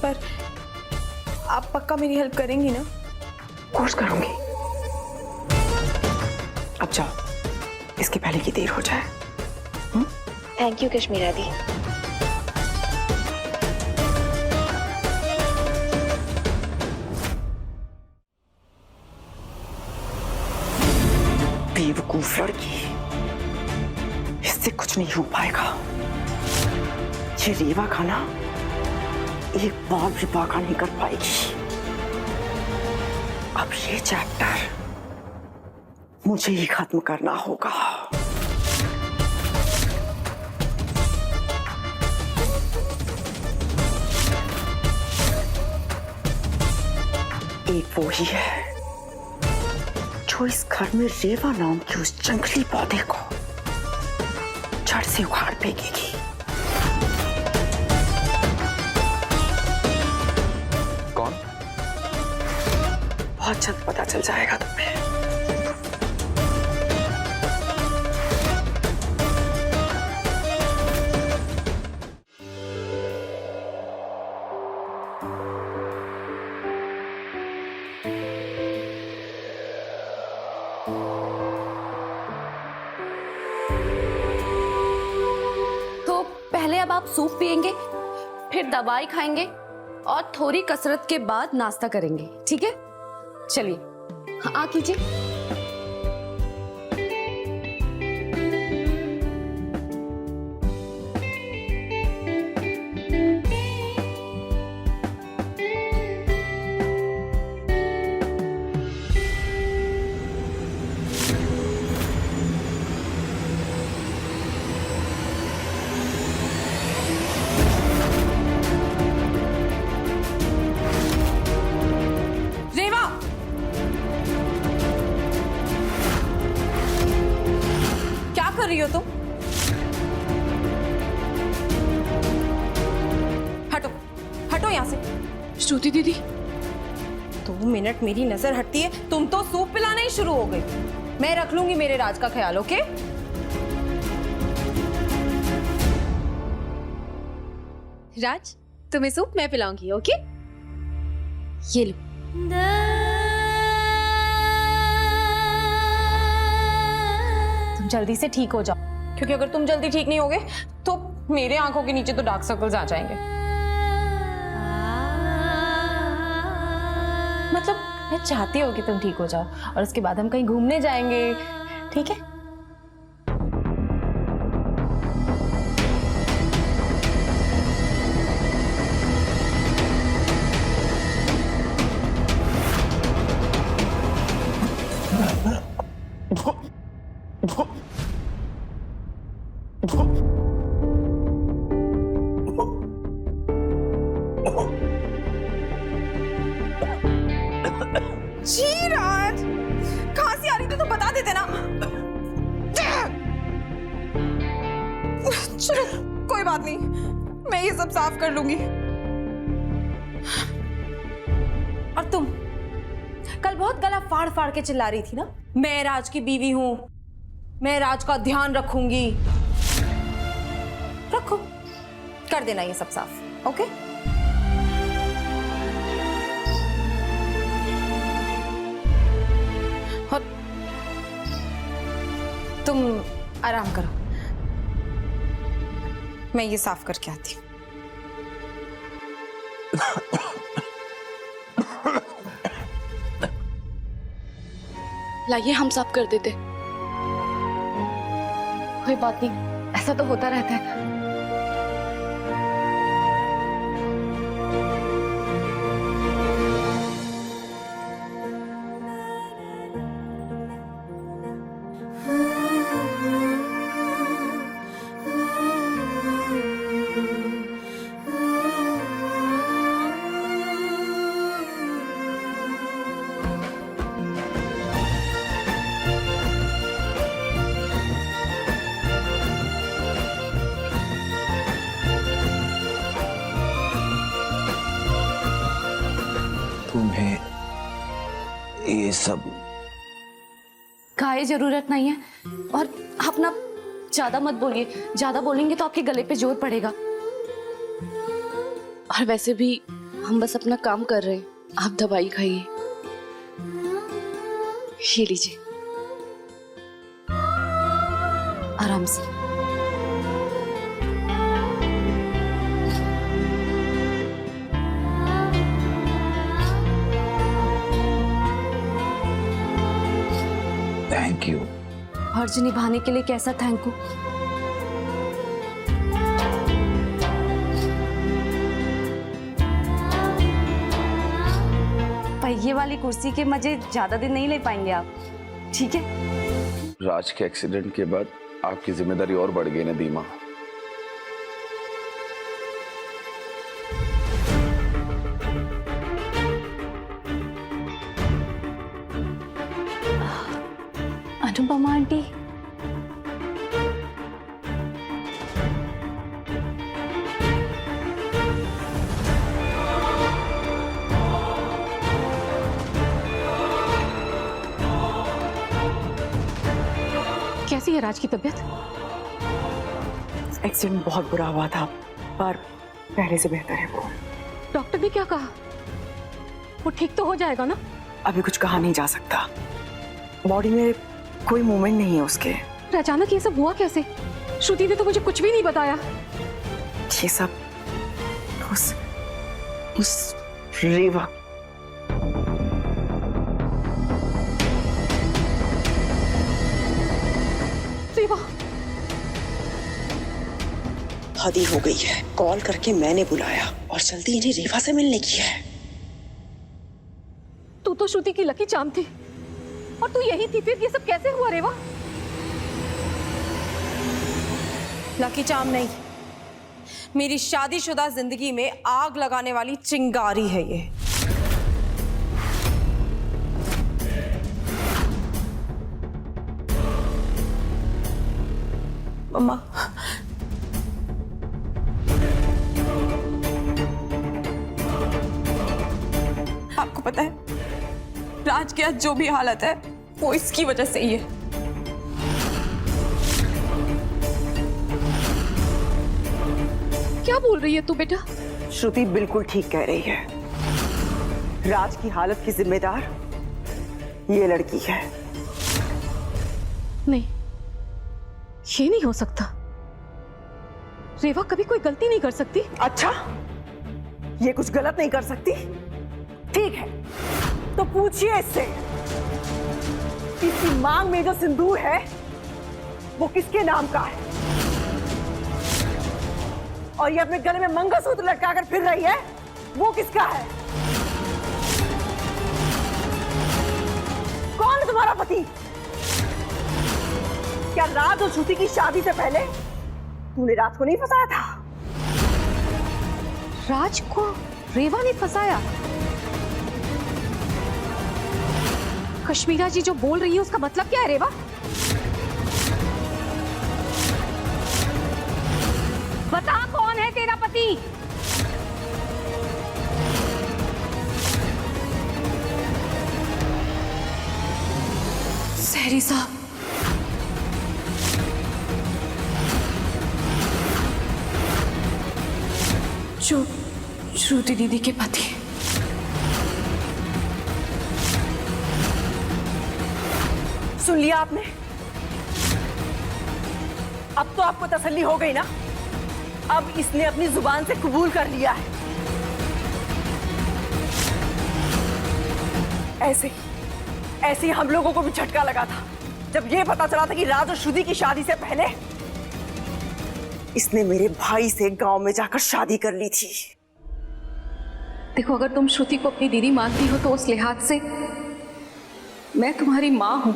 पर आप पक्का मेरी हेल्प करेंगी ना? कोर्स करूंगी। अब जाओ, इसके पहले की देर हो जाए। थैंक यू कश्मीरा दी। बेवकूफ लड़की, इससे कुछ नहीं हो पाएगा। ये रेवा का ना एक बार भी बाका नहीं कर पाएगी। अब ये चैप्टर मुझे ही खत्म करना होगा। एक वो ही है जो इस घर में रेवा नाम की उस जंगली पौधे को जड़ से उखाड़ फेंकेगी। कौन? बहुत जल्द पता चल जाएगा तुम्हें। तो पहले अब आप सूप पिएंगे, फिर दवाई खाएंगे और थोड़ी कसरत के बाद नाश्ता करेंगे, ठीक है? चलिए, हाँ, कीजिए। रेवा, क्या कर रही हो तुम? हटो, हटो यहां से। श्रुति दीदी, 2 मिनट मेरी नजर हटती है, तुम तो सूप पिलाना ही शुरू हो गई। मैं रख लूंगी मेरे राज का ख्याल, ओके? राज, तुम्हें सूप मैं पिलाऊंगी, ओके? ये लो। तुम जल्दी से ठीक हो जाओ, क्योंकि अगर तुम जल्दी ठीक नहीं होगे तो मेरे आंखों के नीचे तो डार्क सर्कल्स आ जाएंगे। मतलब मैं चाहती हूँ कि तुम ठीक हो जाओ और उसके बाद हम कहीं घूमने जाएंगे, ठीक है? जी राज, खांसी आ रही थी तो बता देते ना। चलो कोई बात नहीं, मैं ये सब साफ कर लूंगी। और तुम कल बहुत गला फाड़ फाड़ के चिल्ला रही थी ना, मैं राज की बीवी हूं, मैं राज का ध्यान रखूंगी। रखो, कर देना ये सब साफ, ओके? और तुम आराम करो, मैं ये साफ करके आती हूँ। लाइए, हम साफ कर देते। कोई बात नहीं, ऐसा तो होता रहता है। ये सब? काहे जरूरत नहीं है। और आप ना ज्यादा मत बोलिए, ज्यादा बोलेंगे तो आपके गले पे जोर पड़ेगा। और वैसे भी हम बस अपना काम कर रहे हैं, आप दवाई खाइए। ये लीजिए, आराम से। Thank you. फर्ज निभाने के लिए कैसा थैंक यू? पहिए वाली कुर्सी के मजे ज्यादा दिन नहीं ले पाएंगे आप, ठीक है? राज के एक्सीडेंट के बाद आपकी जिम्मेदारी और बढ़ गई नदीमा। अनुपमा आंटी, कैसी है राज की तबीयत? एक्सीडेंट बहुत बुरा हुआ था, पर पहले से बेहतर है वो। डॉक्टर ने क्या कहा? वो ठीक तो हो जाएगा ना? अभी कुछ कहा नहीं जा सकता। बॉडी में कोई मूवमेंट नहीं है उसके। अचानक ये सब हुआ कैसे? श्रुति ने तो मुझे कुछ भी नहीं बताया। ये सब उस रेवा। हदी हो गई है। कॉल करके मैंने बुलाया और जल्दी इन्हें रेवा से मिलने की है। तू तो श्रुति की लकी चाम थी और तू यही थी, फिर ये सब कैसे हुआ रेवा? लकी चाम नहीं, मेरी शादीशुदा जिंदगी में आग लगाने वाली चिंगारी है ये। मम्मा, आपको पता है राज की आज जो भी हालत है वो इसकी वजह से ही है। क्या बोल रही है तू बेटा? श्रुति बिल्कुल ठीक कह रही है। राज की हालत की जिम्मेदार ये लड़की है। नहीं, ये नहीं हो सकता। रेवा कभी कोई गलती नहीं कर सकती। अच्छा, ये कुछ गलत नहीं कर सकती? ठीक है, तो पूछिए इससे, इसकी मांग में जो सिंदूर है वो किसके नाम का है? और ये अपने गले में मंगलसूत्र लटकाकर फिर रही है, वो किसका है? कौन है तुम्हारा पति? क्या राज और श्रुति की शादी से पहले तूने राज को नहीं फंसाया था? राज को रेवा ने फंसाया? कश्मीरा जी जो बोल रही है उसका मतलब क्या है रेवा? बता, कौन है तेरा पति? सहरी साहब, जो श्रुति दीदी के पति। सुन लिया आपने? अब तो आपको तसल्ली हो गई ना? अब इसने अपनी जुबान से कबूल कर लिया है। ऐसे ही हम लोगों को भी झटका लगा था जब ये पता चला था कि राज और श्रुति की शादी से पहले इसने मेरे भाई से गांव में जाकर शादी कर ली थी। देखो, अगर तुम श्रुति को अपनी दीदी मानती हो तो उस लिहाज से मैं तुम्हारी माँ हूं।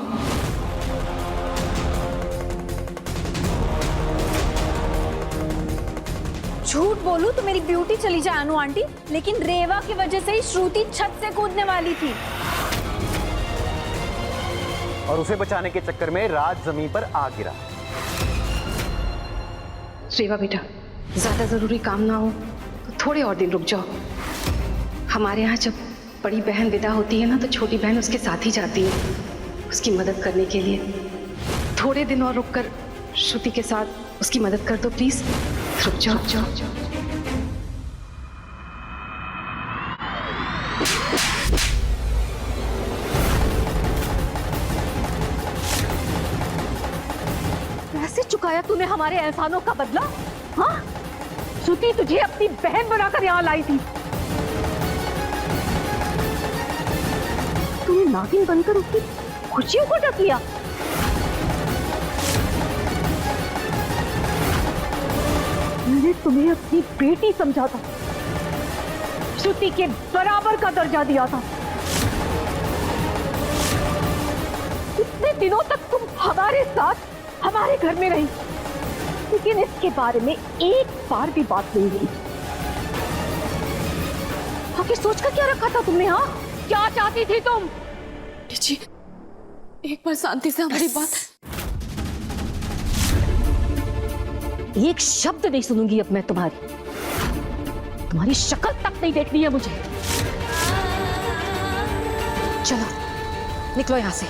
झूठ बोलूं तो मेरी ब्यूटी चली जाए अनु आंटी, लेकिन रेवा की वजह से ही श्रुति छत से कूदने वाली थी। और उसे बचाने के चक्कर में राज जमीन पर आ गिरा। रेवा बेटा, ज्यादा जरूरी काम ना हो तो थोड़े और दिन रुक जाओ। हमारे यहाँ जब बड़ी बहन विदा होती है ना तो छोटी बहन उसके साथ ही जाती है उसकी मदद करने के लिए। थोड़े दिन और रुककर श्रुति के साथ उसकी मदद कर दो प्लीज। रुक जाओ। कैसे चुकाया तूने हमारे एहसानों का बदला? हाँ, श्रुति तुझे अपनी बहन बनाकर यहाँ लाई थी, तूने नागिन बनकर उसकी खुशियों को ढक लिया। मैंने तुम्हें अपनी बेटी समझा था, श्रुति के बराबर का दर्जा दिया था। इतने दिनों तक तुम हमारे साथ हमारे घर में रही, लेकिन इसके बारे में एक बार भी बात नहीं हुई। आखिर सोच कर क्या रखा था तुमने? हाँ, क्या चाहती थी तुम? जी, एक बार शांति से हमारी बात। एक शब्द नहीं सुनूंगी अब मैं तुम्हारी शक्ल तक नहीं देखनी है मुझे। चलो निकलो यहां से,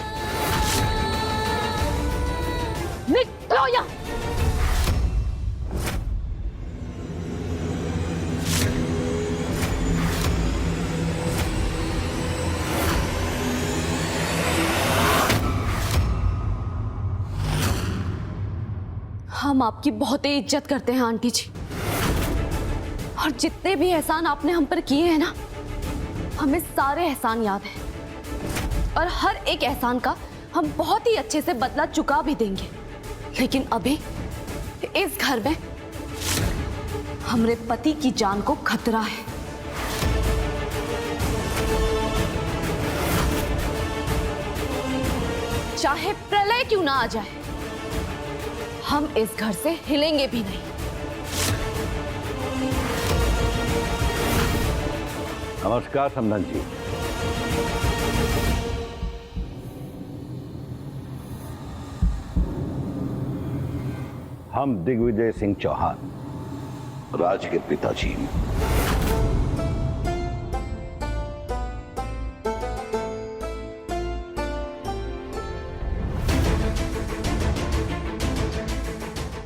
निकलो यहां। हम आपकी बहुत ही इज्जत करते हैं आंटी जी, और जितने भी एहसान आपने हम पर किए हैं ना, हमें सारे एहसान याद हैं और हर एक एहसान का हम बहुत ही अच्छे से बदला चुका भी देंगे। लेकिन अभी इस घर में हमारे पति की जान को खतरा है। चाहे प्रलय क्यों ना आ जाए, हम इस घर से हिलेंगे भी नहीं। नमस्कार समधन जी। हम दिग्विजय सिंह चौहान, राज के पिताजी।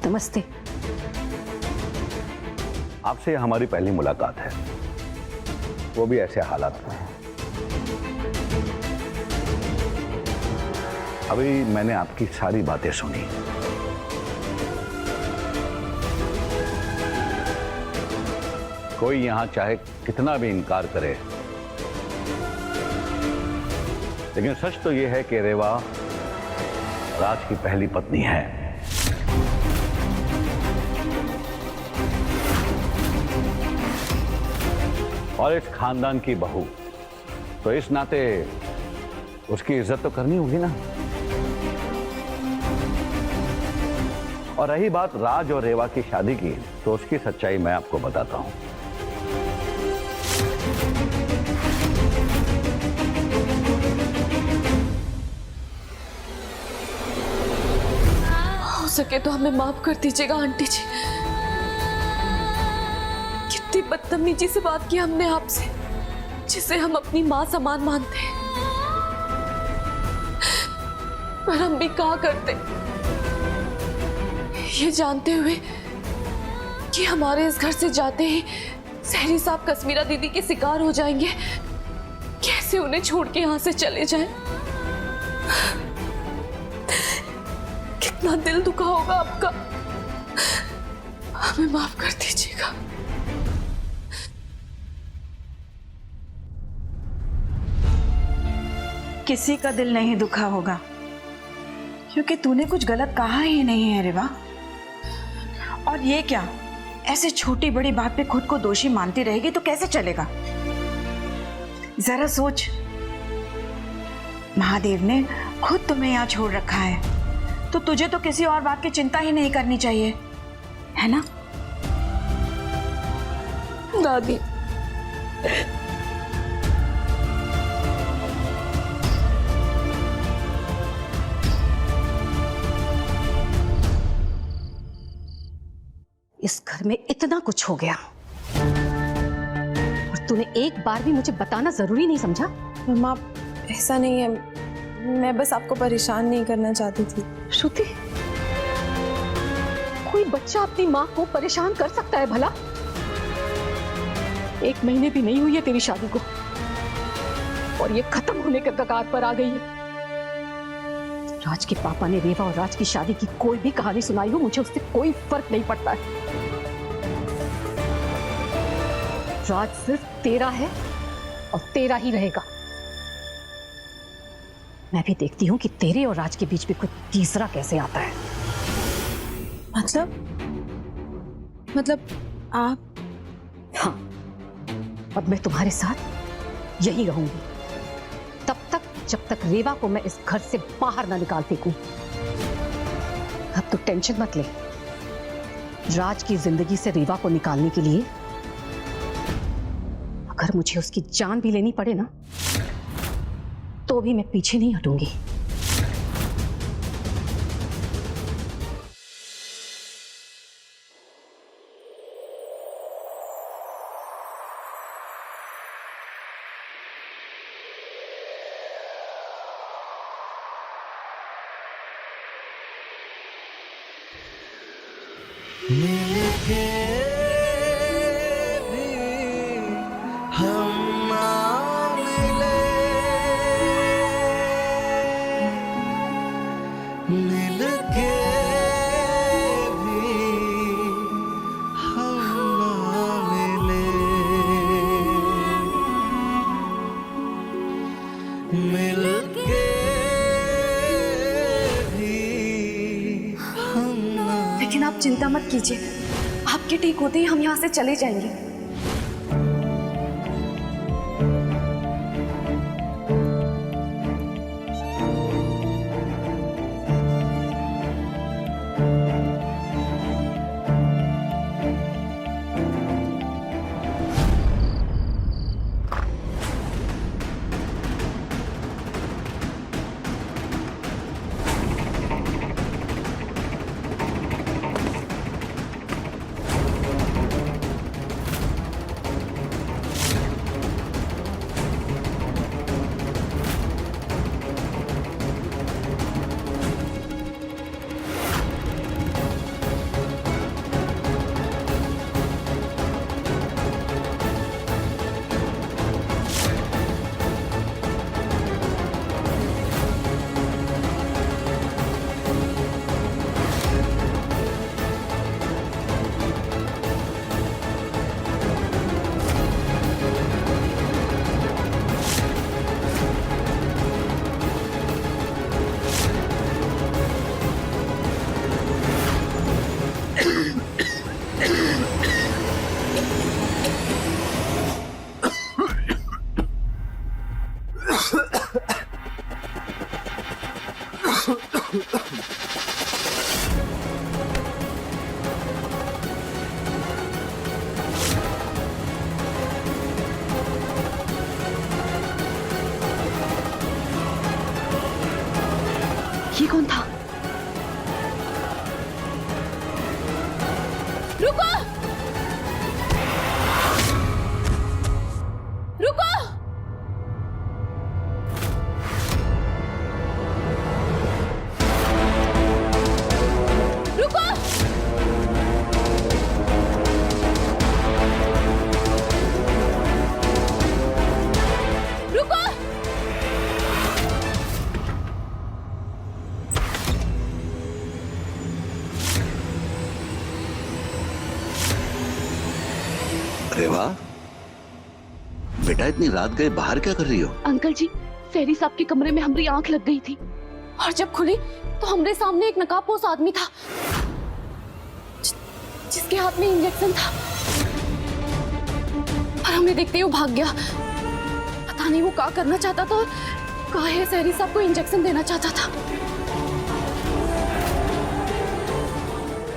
नमस्ते। आपसे हमारी पहली मुलाकात है, वो भी ऐसे हालात में। अभी मैंने आपकी सारी बातें सुनी। कोई यहां चाहे कितना भी इनकार करे, लेकिन सच तो यह है कि रेवा राज की पहली पत्नी है। और इस खानदान की बहू, तो इस नाते उसकी इज्जत तो करनी होगी ना। और रही बात राज और रेवा की शादी की, तो उसकी सच्चाई मैं आपको बताता हूं। हो सके तो हमें माफ कर दीजिएगा आंटी जी। कितनी बदतमीजी से बात की हमने आपसे, जिसे हम अपनी माँ समान मानते हैं, पर हम भी कहा करते, ये जानते हुए कि हमारे इस घर से जाते ही सहरी साहब कश्मीरा दीदी के शिकार हो जाएंगे, कैसे उन्हें छोड़ के यहां से चले जाएं? कितना दिल दुखा होगा आपका। हमें माफ कर दीजिएगा। किसी का दिल नहीं दुखा होगा, क्योंकि तूने कुछ गलत कहा ही नहीं है रेवा। और ये क्या, ऐसे छोटी बड़ी बात पे खुद को दोषी मानती रहेगी तो कैसे चलेगा? जरा सोच, महादेव ने खुद तुम्हें यहाँ छोड़ रखा है, तो तुझे तो किसी और बात की चिंता ही नहीं करनी चाहिए, है ना? दादी, इस घर में इतना कुछ हो गया और तूने एक बार भी मुझे बताना जरूरी नहीं समझा? मम्मा ऐसा नहीं है, मैं बस आपको परेशान नहीं करना चाहती थी। श्रुति, कोई बच्चा अपनी माँ को परेशान कर सकता है भला? 1 महीने भी नहीं हुई है तेरी शादी को और ये खत्म होने के कगार पर आ गई है। राज के पापा ने रेवा और राज की शादी की कोई भी कहानी सुनाई हो, मुझे उससे कोई फर्क नहीं पड़ता है। राज सिर्फ तेरा है और तेरा ही रहेगा। मैं भी देखती हूं कि तेरे और राज के बीच में कोई तीसरा कैसे आता है। मतलब आप? हाँ, अब मैं तुम्हारे साथ यही रहूंगी तब तक जब तक रेवा को मैं इस घर से बाहर ना निकाल फेंकूं। अब तो टेंशन मत ले, राज की जिंदगी से रेवा को निकालने के लिए अगर मुझे उसकी जान भी लेनी पड़े ना, तो भी मैं पीछे नहीं हटूंगी। मिलके भी हम ना मिले, मिलके भी हम ना मिले, मिलके लेकिन आप चिंता मत कीजिए, आपके ठीक होते ही हम यहाँ से चले जाएंगे। ये कौन था? रुको! रुको! रुको! रुको! रेवा, बेटा इतनी रात गए बाहर क्या कर रही हो? अंकल जी, फेरी साहब के कमरे में हमारी आंख लग गई थी और जब खुली तो हमारे सामने एक नकाबपोश आदमी था जिसके हाथ में इंजेक्शन था और हमें देखते ही वो भाग गया। पता नहीं वो क्या करना चाहता था और काहे सहरी साहब को इंजेक्शन देना चाहता था।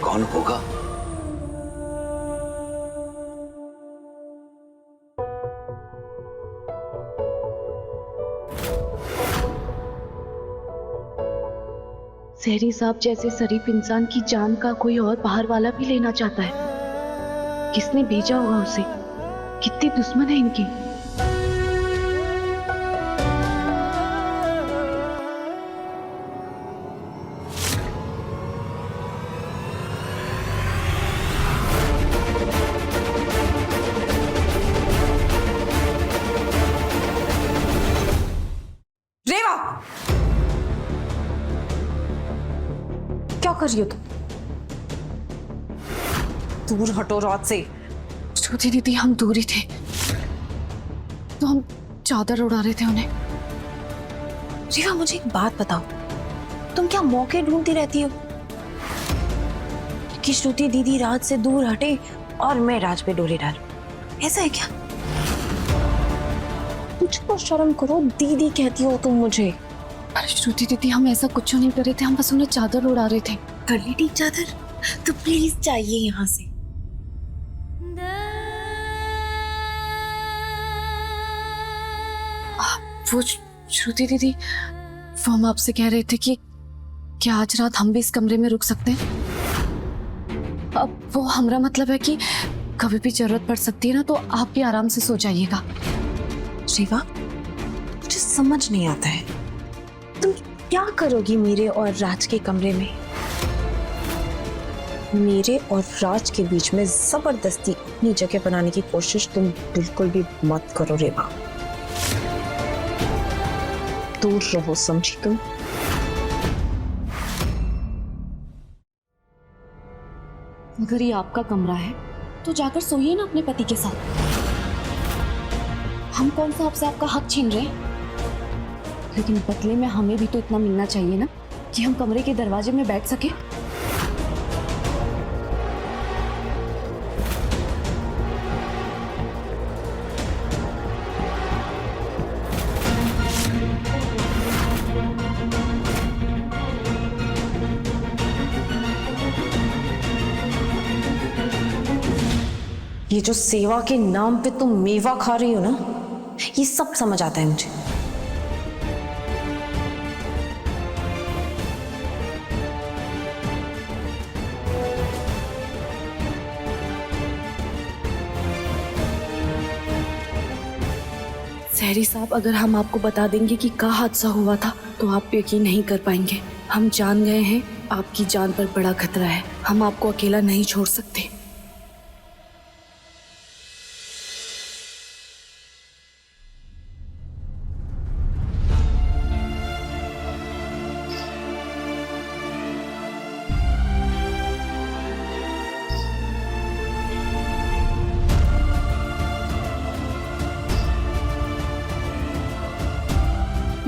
कौन होगा? सहरी साहब जैसे शरीफ इंसान की जान का कोई और बाहर वाला भी लेना चाहता है। किसने भेजा होगा उसे? कितने दुश्मन है इनके। रेवा, क्या कर रही हो तुम? दूर हटो रात से। श्रुति दीदी, हम दूर ही थे तो हम चादर उड़ा रहे थे उन्हें। रेवा, मुझे एक बात बताओ, तुम क्या मौके ढूंढती रहती हो कि श्रुति दीदी राज से दूर हटे और मैं राज पे डोरी डालूं? ऐसा है क्या? कुछ तो शर्म करो, दीदी कहती हो तुम मुझे। अरे श्रुति दीदी, हम ऐसा कुछ नहीं कर रहे थे, हम बस उन्हें चादर उड़ा रहे थे। कर ली ठीक चादर? तो प्लीज चाहिए यहाँ से। वो श्रुति दीदी, वो हम आपसे कह रहे थे कि क्या आज रात हम भी इस कमरे में रुक सकते हैं? अब वो हमारा मतलब है कि कभी भी जरूरत पड़ सकती है ना, तो आप भी आराम से सो जाइएगा। शिवा, मुझे समझ नहीं आता है, तुम क्या करोगी मेरे और राज के कमरे में? मेरे और राज के बीच में जबरदस्ती अपनी जगह बनाने की कोशिश तुम बिल्कुल भी मत करो रेवा। दूर रहो, समझी तुम? अगर ये आपका कमरा है तो जाकर सोइए ना अपने पति के साथ। हम कौन सा आपसे आपका हक छीन रहे हैं? लेकिन बदले में हमें भी तो इतना मिलना चाहिए ना कि हम कमरे के दरवाजे में बैठ सके। ये जो सेवा के नाम पे तुम मेवा खा रही हो ना, ये सब समझ आता है मुझे। सहरी साहब, अगर हम आपको बता देंगे कि क्या हादसा हुआ था तो आप यकीन नहीं कर पाएंगे। हम जान गए हैं आपकी जान पर बड़ा खतरा है, हम आपको अकेला नहीं छोड़ सकते।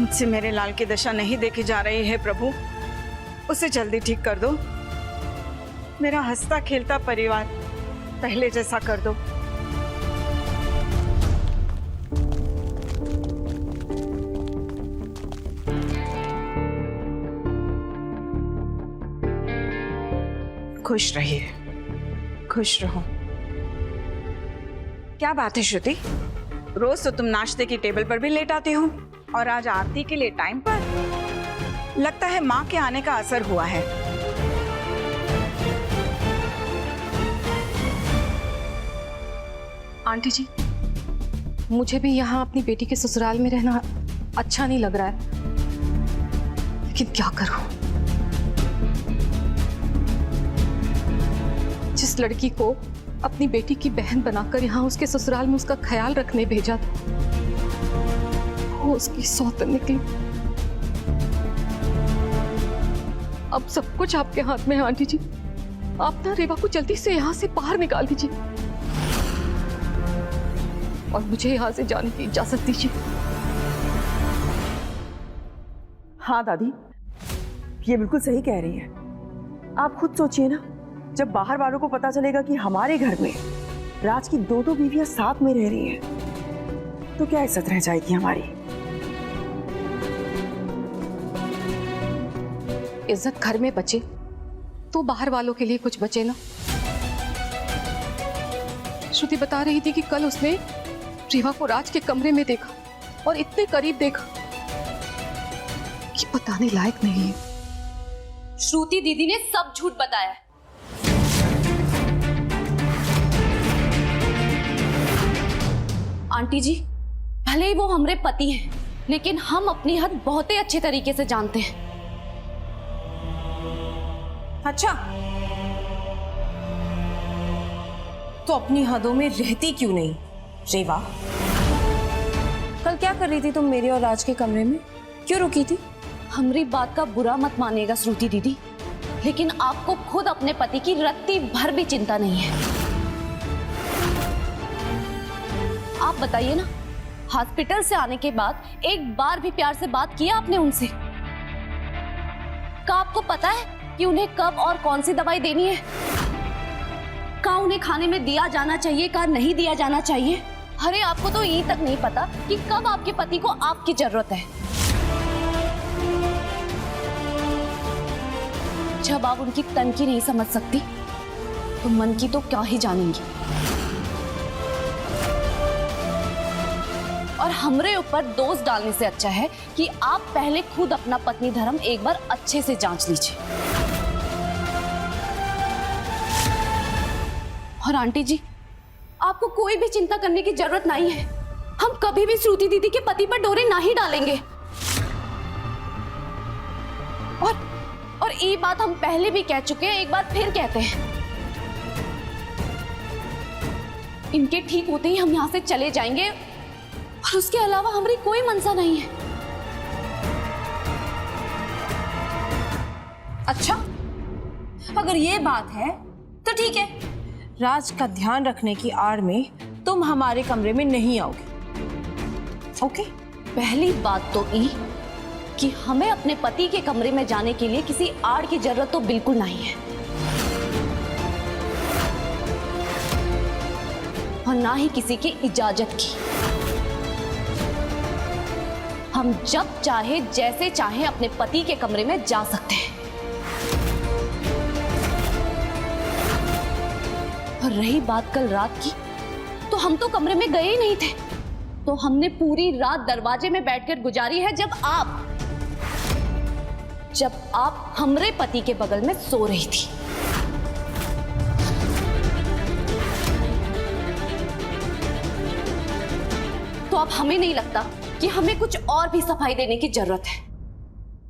मुझसे मेरे लाल की दशा नहीं देखी जा रही है प्रभु, उसे जल्दी ठीक कर दो। मेरा हंसता खेलता परिवार पहले जैसा कर दो। खुश रहिए, खुश रहो। क्या बात है श्रुति, रोज तो तुम नाश्ते की टेबल पर भी लेट आती हो और आज आरती के लिए टाइम पर। लगता है माँ के आने का असर हुआ है। आंटी जी, मुझे भी यहाँ अपनी बेटी के ससुराल में रहना अच्छा नहीं लग रहा है, लेकिन क्या करूं? जिस लड़की को अपनी बेटी की बहन बनाकर यहाँ उसके ससुराल में उसका ख्याल रखने भेजा था, वो उसकी सौतन निकली। अब सब कुछ आपके हाथ में है आंटी जी। आप ना रेवा को जल्दी से यहाँ से बाहर निकाल दीजिए और मुझे यहाँ से जाने की इजाजत दीजिए। हाँ दादी, ये बिल्कुल सही कह रही है। आप खुद सोचिए ना, जब बाहर वालों को पता चलेगा कि हमारे घर में राज की दो बीवियां साथ में रह रही हैं, तो क्या इज्जत रह जाएगी हमारी? इज्जत घर में बचे तो बाहर वालों के लिए कुछ बचे ना। श्रुति बता रही थी कि कल उसने रेवा को राज के कमरे में देखा और इतने करीब देखा कि बताने लायक नहीं है। श्रुति दीदी ने सब झूठ बताया है। आंटी जी, भले ही वो हमारे पति हैं, लेकिन हम अपनी हद बहुत ही अच्छे तरीके से जानते हैं। अच्छा, तो अपनी हदों में रहती क्यों नहीं रेवा? कल क्या कर रही थी तुम मेरे और राज के कमरे में? क्यों रुकी थी? हमारी बात का बुरा मत मानिएगा श्रुति दीदी, लेकिन आपको खुद अपने पति की रत्ती भर भी चिंता नहीं है। आप बताइए ना, हॉस्पिटल से आने के बाद एक बार भी प्यार से बात किया आपने उनसे? क्या आपको पता है कि उन्हें कब और कौन सी दवाई देनी है? क्या उन्हें खाने में दिया जाना चाहिए, क्या नहीं दिया जाना चाहिए? अरे आपको तो ये तक नहीं पता कि कब आपके पति को आपकी जरूरत है। जब आप उनकी तन की नहीं समझ सकती तो मन की तो क्या ही जानेंगी। और हमरे ऊपर दोष डालने से अच्छा है कि आप पहले खुद अपना पत्नी धर्म एक बार अच्छे से जांच लीजिए। और आंटी जी, आपको कोई भी चिंता करने की जरूरत नहीं है। हम कभी भी श्रुति दीदी के पति पर डोरे नहीं डालेंगे। और ये बात हम पहले भी कह चुके हैं, एक बार फिर कहते हैं। इनके ठीक होते ही हम यहाँ से चले जाएंगे और उसके अलावा हमारी कोई मंशा नहीं है। अच्छा, अगर ये बात है तो ठीक है, राज का ध्यान रखने की आड़ में तुम हमारे कमरे में नहीं आओगे। ओके? पहली बात तो ये कि हमें अपने पति के कमरे में जाने के लिए किसी आड़ की जरूरत तो बिल्कुल नहीं है, और ना ही किसी की इजाजत की। हम जब चाहे जैसे चाहे अपने पति के कमरे में जा सकते हैं। और रही बात कल रात की, तो हम तो कमरे में गए ही नहीं थे। तो हमने पूरी रात दरवाजे में बैठकर गुजारी है, जब आप हमरे पति के बगल में सो रही थी। तो अब हमें नहीं लगता कि हमें कुछ और भी सफाई देने की जरूरत है।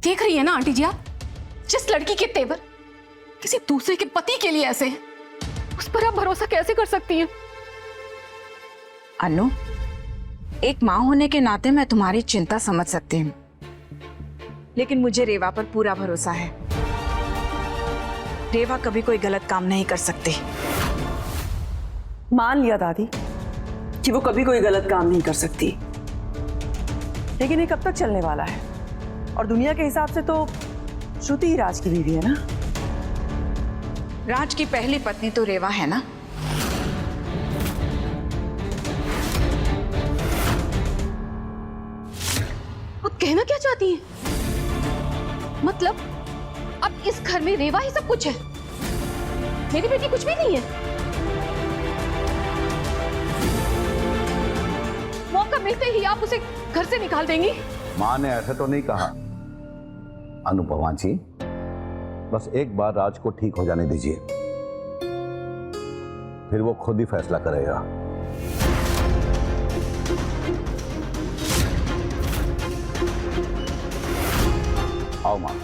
देख रही है ना आंटी जी आप, जिस लड़की के तेवर किसी दूसरे के पति के लिए ऐसे हैं, उस पर आप भरोसा कैसे कर सकती हैं? अनु, एक माँ होने के नाते मैं तुम्हारी चिंता समझ सकती हूँ, लेकिन मुझे रेवा पर पूरा भरोसा है। रेवा कभी कोई गलत काम नहीं कर सकती। मान लिया दादी कि वो कभी कोई गलत काम नहीं कर सकती, लेकिन ये कब तक चलने वाला है? और दुनिया के हिसाब से तो श्रुति ही राज की बीवी है ना। राज की पहली पत्नी तो रेवा है ना। आप कहना क्या चाहती हैं? मतलब अब इस घर में रेवा ही सब कुछ है, मेरी बेटी कुछ भी नहीं है? मौका मिलते ही आप उसे घर से निकाल देंगी? माँ ने ऐसे तो नहीं कहा अनुपमा जी, बस एक बार राज को ठीक हो जाने दीजिए, फिर वो खुद ही फैसला करेगा। आओ माँ।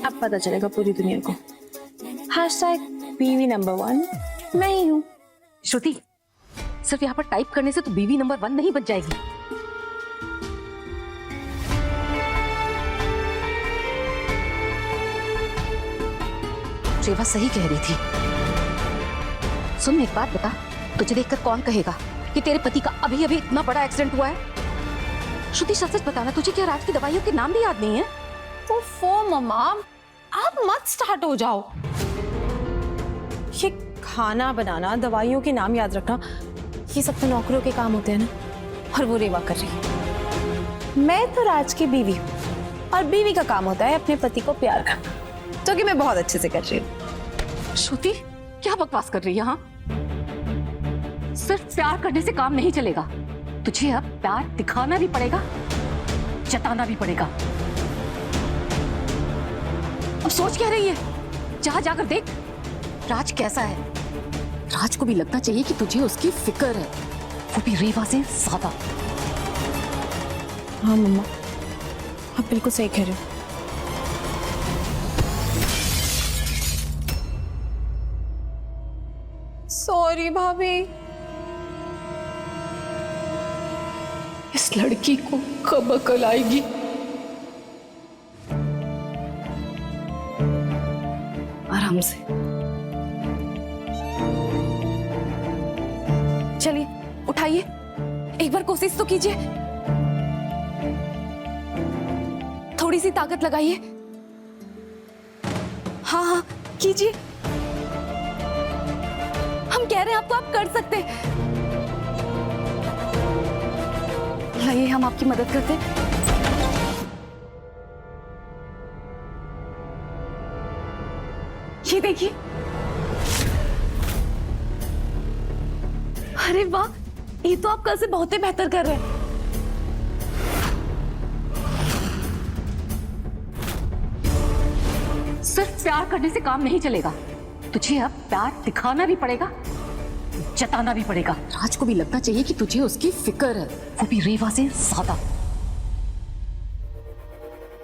अब पता चलेगा पूरी दुनिया को। #बीवी नंबर 1 मैं ही हूँ। श्रुति, सिर्फ यहाँ पर टाइप करने से तो बीवी नंबर 1 नहीं बन जाएगी। रेवा सही कह रही थी। सुन, एक बात बता, तुझे देखकर कौन कहेगा कि तेरे पति का अभी अभी इतना बड़ा एक्सीडेंट हुआ है? श्रुति, सच सच बताना, तुझे क्या राज की दवाइयों के नाम भी याद नहीं है? ओफो मम्मा, आप मत स्टार्ट हो जाओ। ये खाना बनाना, दवाइयों के नाम याद रखना, ये सब तो नौकरों के काम होते हैं ना, और वो रेवा कर रही है। मैं तो राज की बीवी हूँ, और बीवी का काम होता है अपने पति को प्यार करना। जो कि मैं बहुत अच्छे से कर रही हूँ। श्रुति क्या बकवास कर रही है? हाँ, सिर्फ प्यार करने से काम नहीं चलेगा, तुझे अब प्यार दिखाना भी पड़ेगा, जताना भी पड़ेगा। अब सोच क्या रही है? जा जाकर देख राज कैसा है। राज को भी लगना चाहिए कि तुझे उसकी फिक्र है, वो भी रेवा से ज्यादा। हाँ मम्मा, आप बिल्कुल सही कह रहे हो। सॉरी भाभी। इस लड़की को कब अकल आएगी? आराम से चलिए उठाइए, एक बार कोशिश तो कीजिए, थोड़ी सी ताकत लगाइए। हाँ हाँ कीजिए, हम कह रहे हैं आपको, आप कर सकते हैं। लाइए हम आपकी मदद करते हैं। ये देखिए, अरे वाह, ये तो आप कल से बहुत ही बेहतर कर रहे हैं। सिर्फ प्यार करने से काम नहीं चलेगा, तुझे अब प्यार दिखाना भी पड़ेगा, जताना भी पड़ेगा। राज को भी लगना चाहिए कि तुझे उसकी फिक्र है, वो भी रेवा से ज्यादा।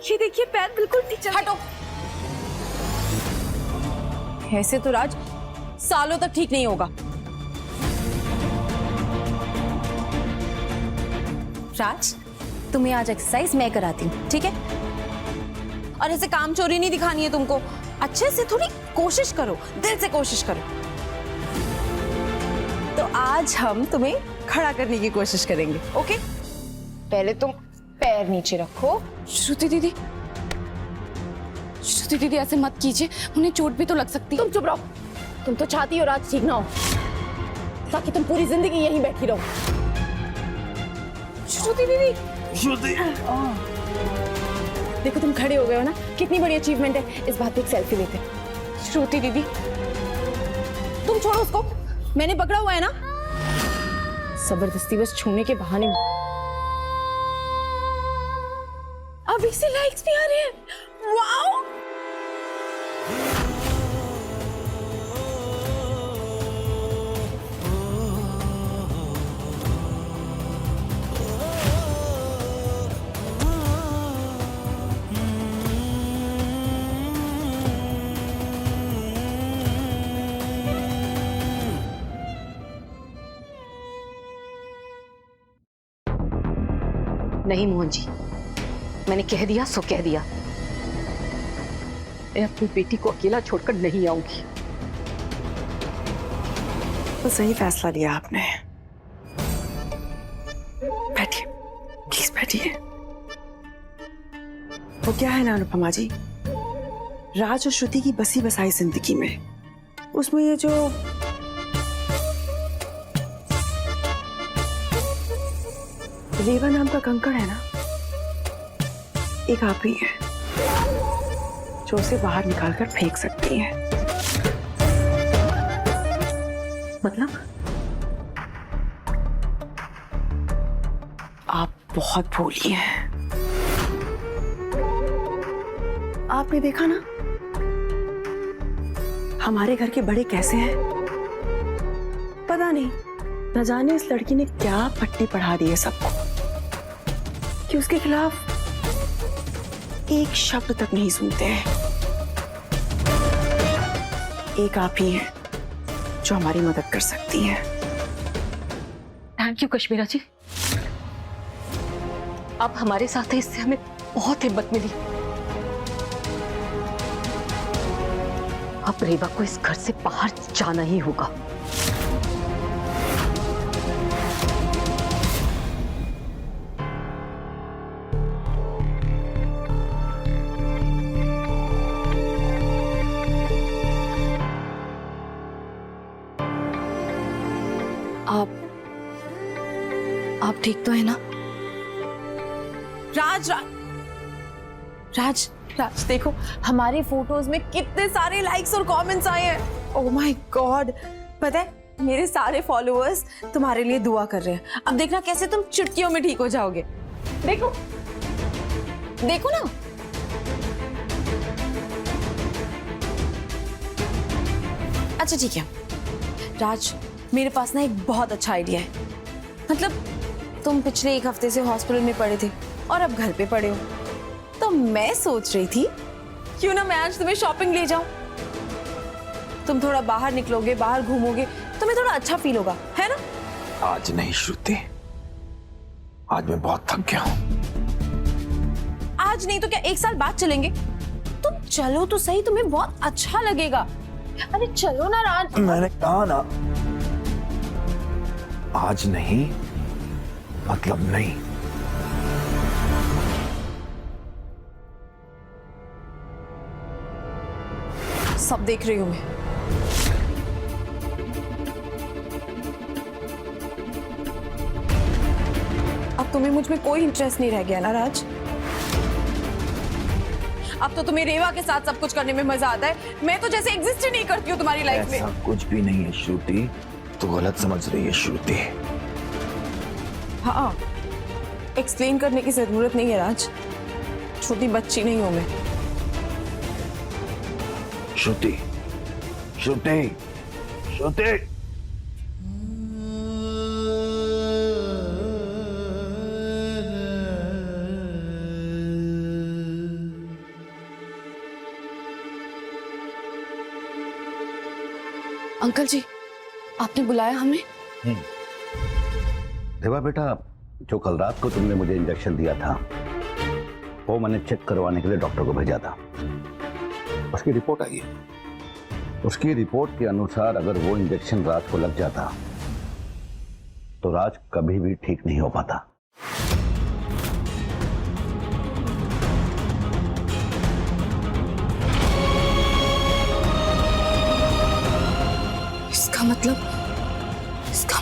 ये देखिए पैर बिल्कुल ठीक चल। हटो। ऐसे तो राज सालों तक ठीक नहीं होगा। राज, तुम्हें आज एक्सरसाइज मैं कराती हूँ, ठीक है? और ऐसे काम चोरी नहीं दिखानी है तुमको, अच्छे से थोड़ी कोशिश करो, दिल से कोशिश करो। तो आज हम तुम्हें खड़ा करने की कोशिश करेंगे, ओके? पहले तुम पैर नीचे रखो। श्रुति दीदी, श्रुति दीदी ऐसे मत कीजिए, उन्हें चोट भी तो लग सकती है। तुम चुप रहो, तुम तो चाहती हो राज ठीक ना हो, ताकि तुम पूरी जिंदगी यहीं बैठी रहो। श्रुति दीदी, श्रुति, देखो तुम खड़े हो गए हो ना, कितनी बड़ी अचीवमेंट है। इस बात पे एक सेल्फी लेते हैं। श्रुति दीदी, तुम छोड़ो उसको, मैंने पकड़ा हुआ है ना, जबरदस्ती बस छूने के बहाने। अब इससे लाइक्स भी आ रहे हैं। वाओ! नहीं मोहन जी, मैंने कह दिया सो कह दिया। मैं अपनी बेटी को अकेला छोड़कर नहीं आऊंगी। तो सही फैसला लिया आपने। बैठिए, प्लीज बैठिए। वो क्या है ना अनुपमा जी, राज और श्रुति की बसी बसाई जिंदगी में, उसमें ये जो रेवा नाम का कंकड़ है ना, एक आप ही है जो उसे बाहर निकालकर फेंक सकती है। मतलब? आप बहुत भोली हैं। आपने देखा ना हमारे घर के बड़े कैसे हैं? पता नहीं, न जाने इस लड़की ने क्या पट्टी पढ़ा दी है सबको कि उसके खिलाफ एक शब्द तक नहीं सुनते हैं। एक आप ही हैं जो हमारी मदद कर सकती हैं। थैंक यू कश्मीरा जी, आप हमारे साथ हैं, इससे हमें बहुत हिम्मत मिली। अब रेवा को इस घर से बाहर जाना ही होगा। आप ठीक तो है ना? राज, राज राज देखो हमारे फोटोज में कितने सारे लाइक्स और कमेंट्स आए हैं। ओह माय गॉड, पता है मेरे सारे फॉलोअर्स तुम्हारे लिए दुआ कर रहे हैं। अब देखना कैसे तुम चुटकियों में ठीक हो जाओगे। देखो देखो ना। अच्छा ठीक है राज, मेरे पास ना एक बहुत अच्छा आइडिया है। मतलब तुम पिछले 1 हफ्ते से हॉस्पिटल में पड़े थे और अब घर पे पड़े हो, तो मैं सोच रही थी क्यों ना मैं आज तुम्हें शॉपिंग ले जाऊं। तुम थोड़ा बाहर निकलोगे, बाहर घूमोगे, तुम्हें थोड़ा अच्छा फील होगा, है ना? आज नहीं श्रुति, आज मैं बहुत थक गया हूं। आज नहीं तो क्या 1 साल बाद चलेंगे? तुम चलो तो सही, तुम्हें बहुत अच्छा लगेगा। अरे चलो ना राज। मैंने कहा ना, आज नहीं मतलब नहीं। सब देख रही हूं मैं। अब तुम्हें मुझ में कोई इंटरेस्ट नहीं रह गया ना राज? अब तो तुम्हें रेवा के साथ सब कुछ करने में मजा आता है। मैं तो जैसे एग्जिस्ट ही नहीं करती हूँ तुम्हारी लाइफ में। ऐसा कुछ भी नहीं है श्रुति, तो गलत समझ रही है श्रुति। हाँ, एक्सप्लेन करने की जरूरत नहीं है राज, छोटी बच्ची नहीं हूं मैं। श्रुति श्रुति श्रुति, अंकल जी, आपने बुलाया हमें? देवा बेटा, जो कल रात को तुमने मुझे इंजेक्शन दिया था वो मैंने चेक करवाने के लिए डॉक्टर को भेजा था। उसकी रिपोर्ट आई है। उसकी रिपोर्ट के अनुसार अगर वो इंजेक्शन राज को लग जाता तो राज कभी भी ठीक नहीं हो पाता। इसका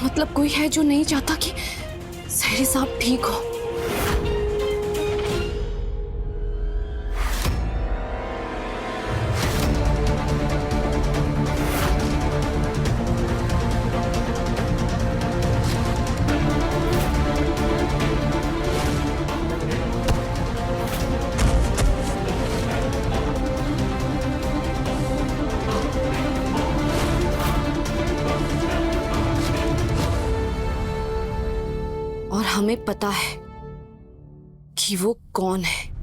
मतलब कोई है जो नहीं चाहता कि सहरी साहब ठीक हो। और हमें पता है कि वो कौन है।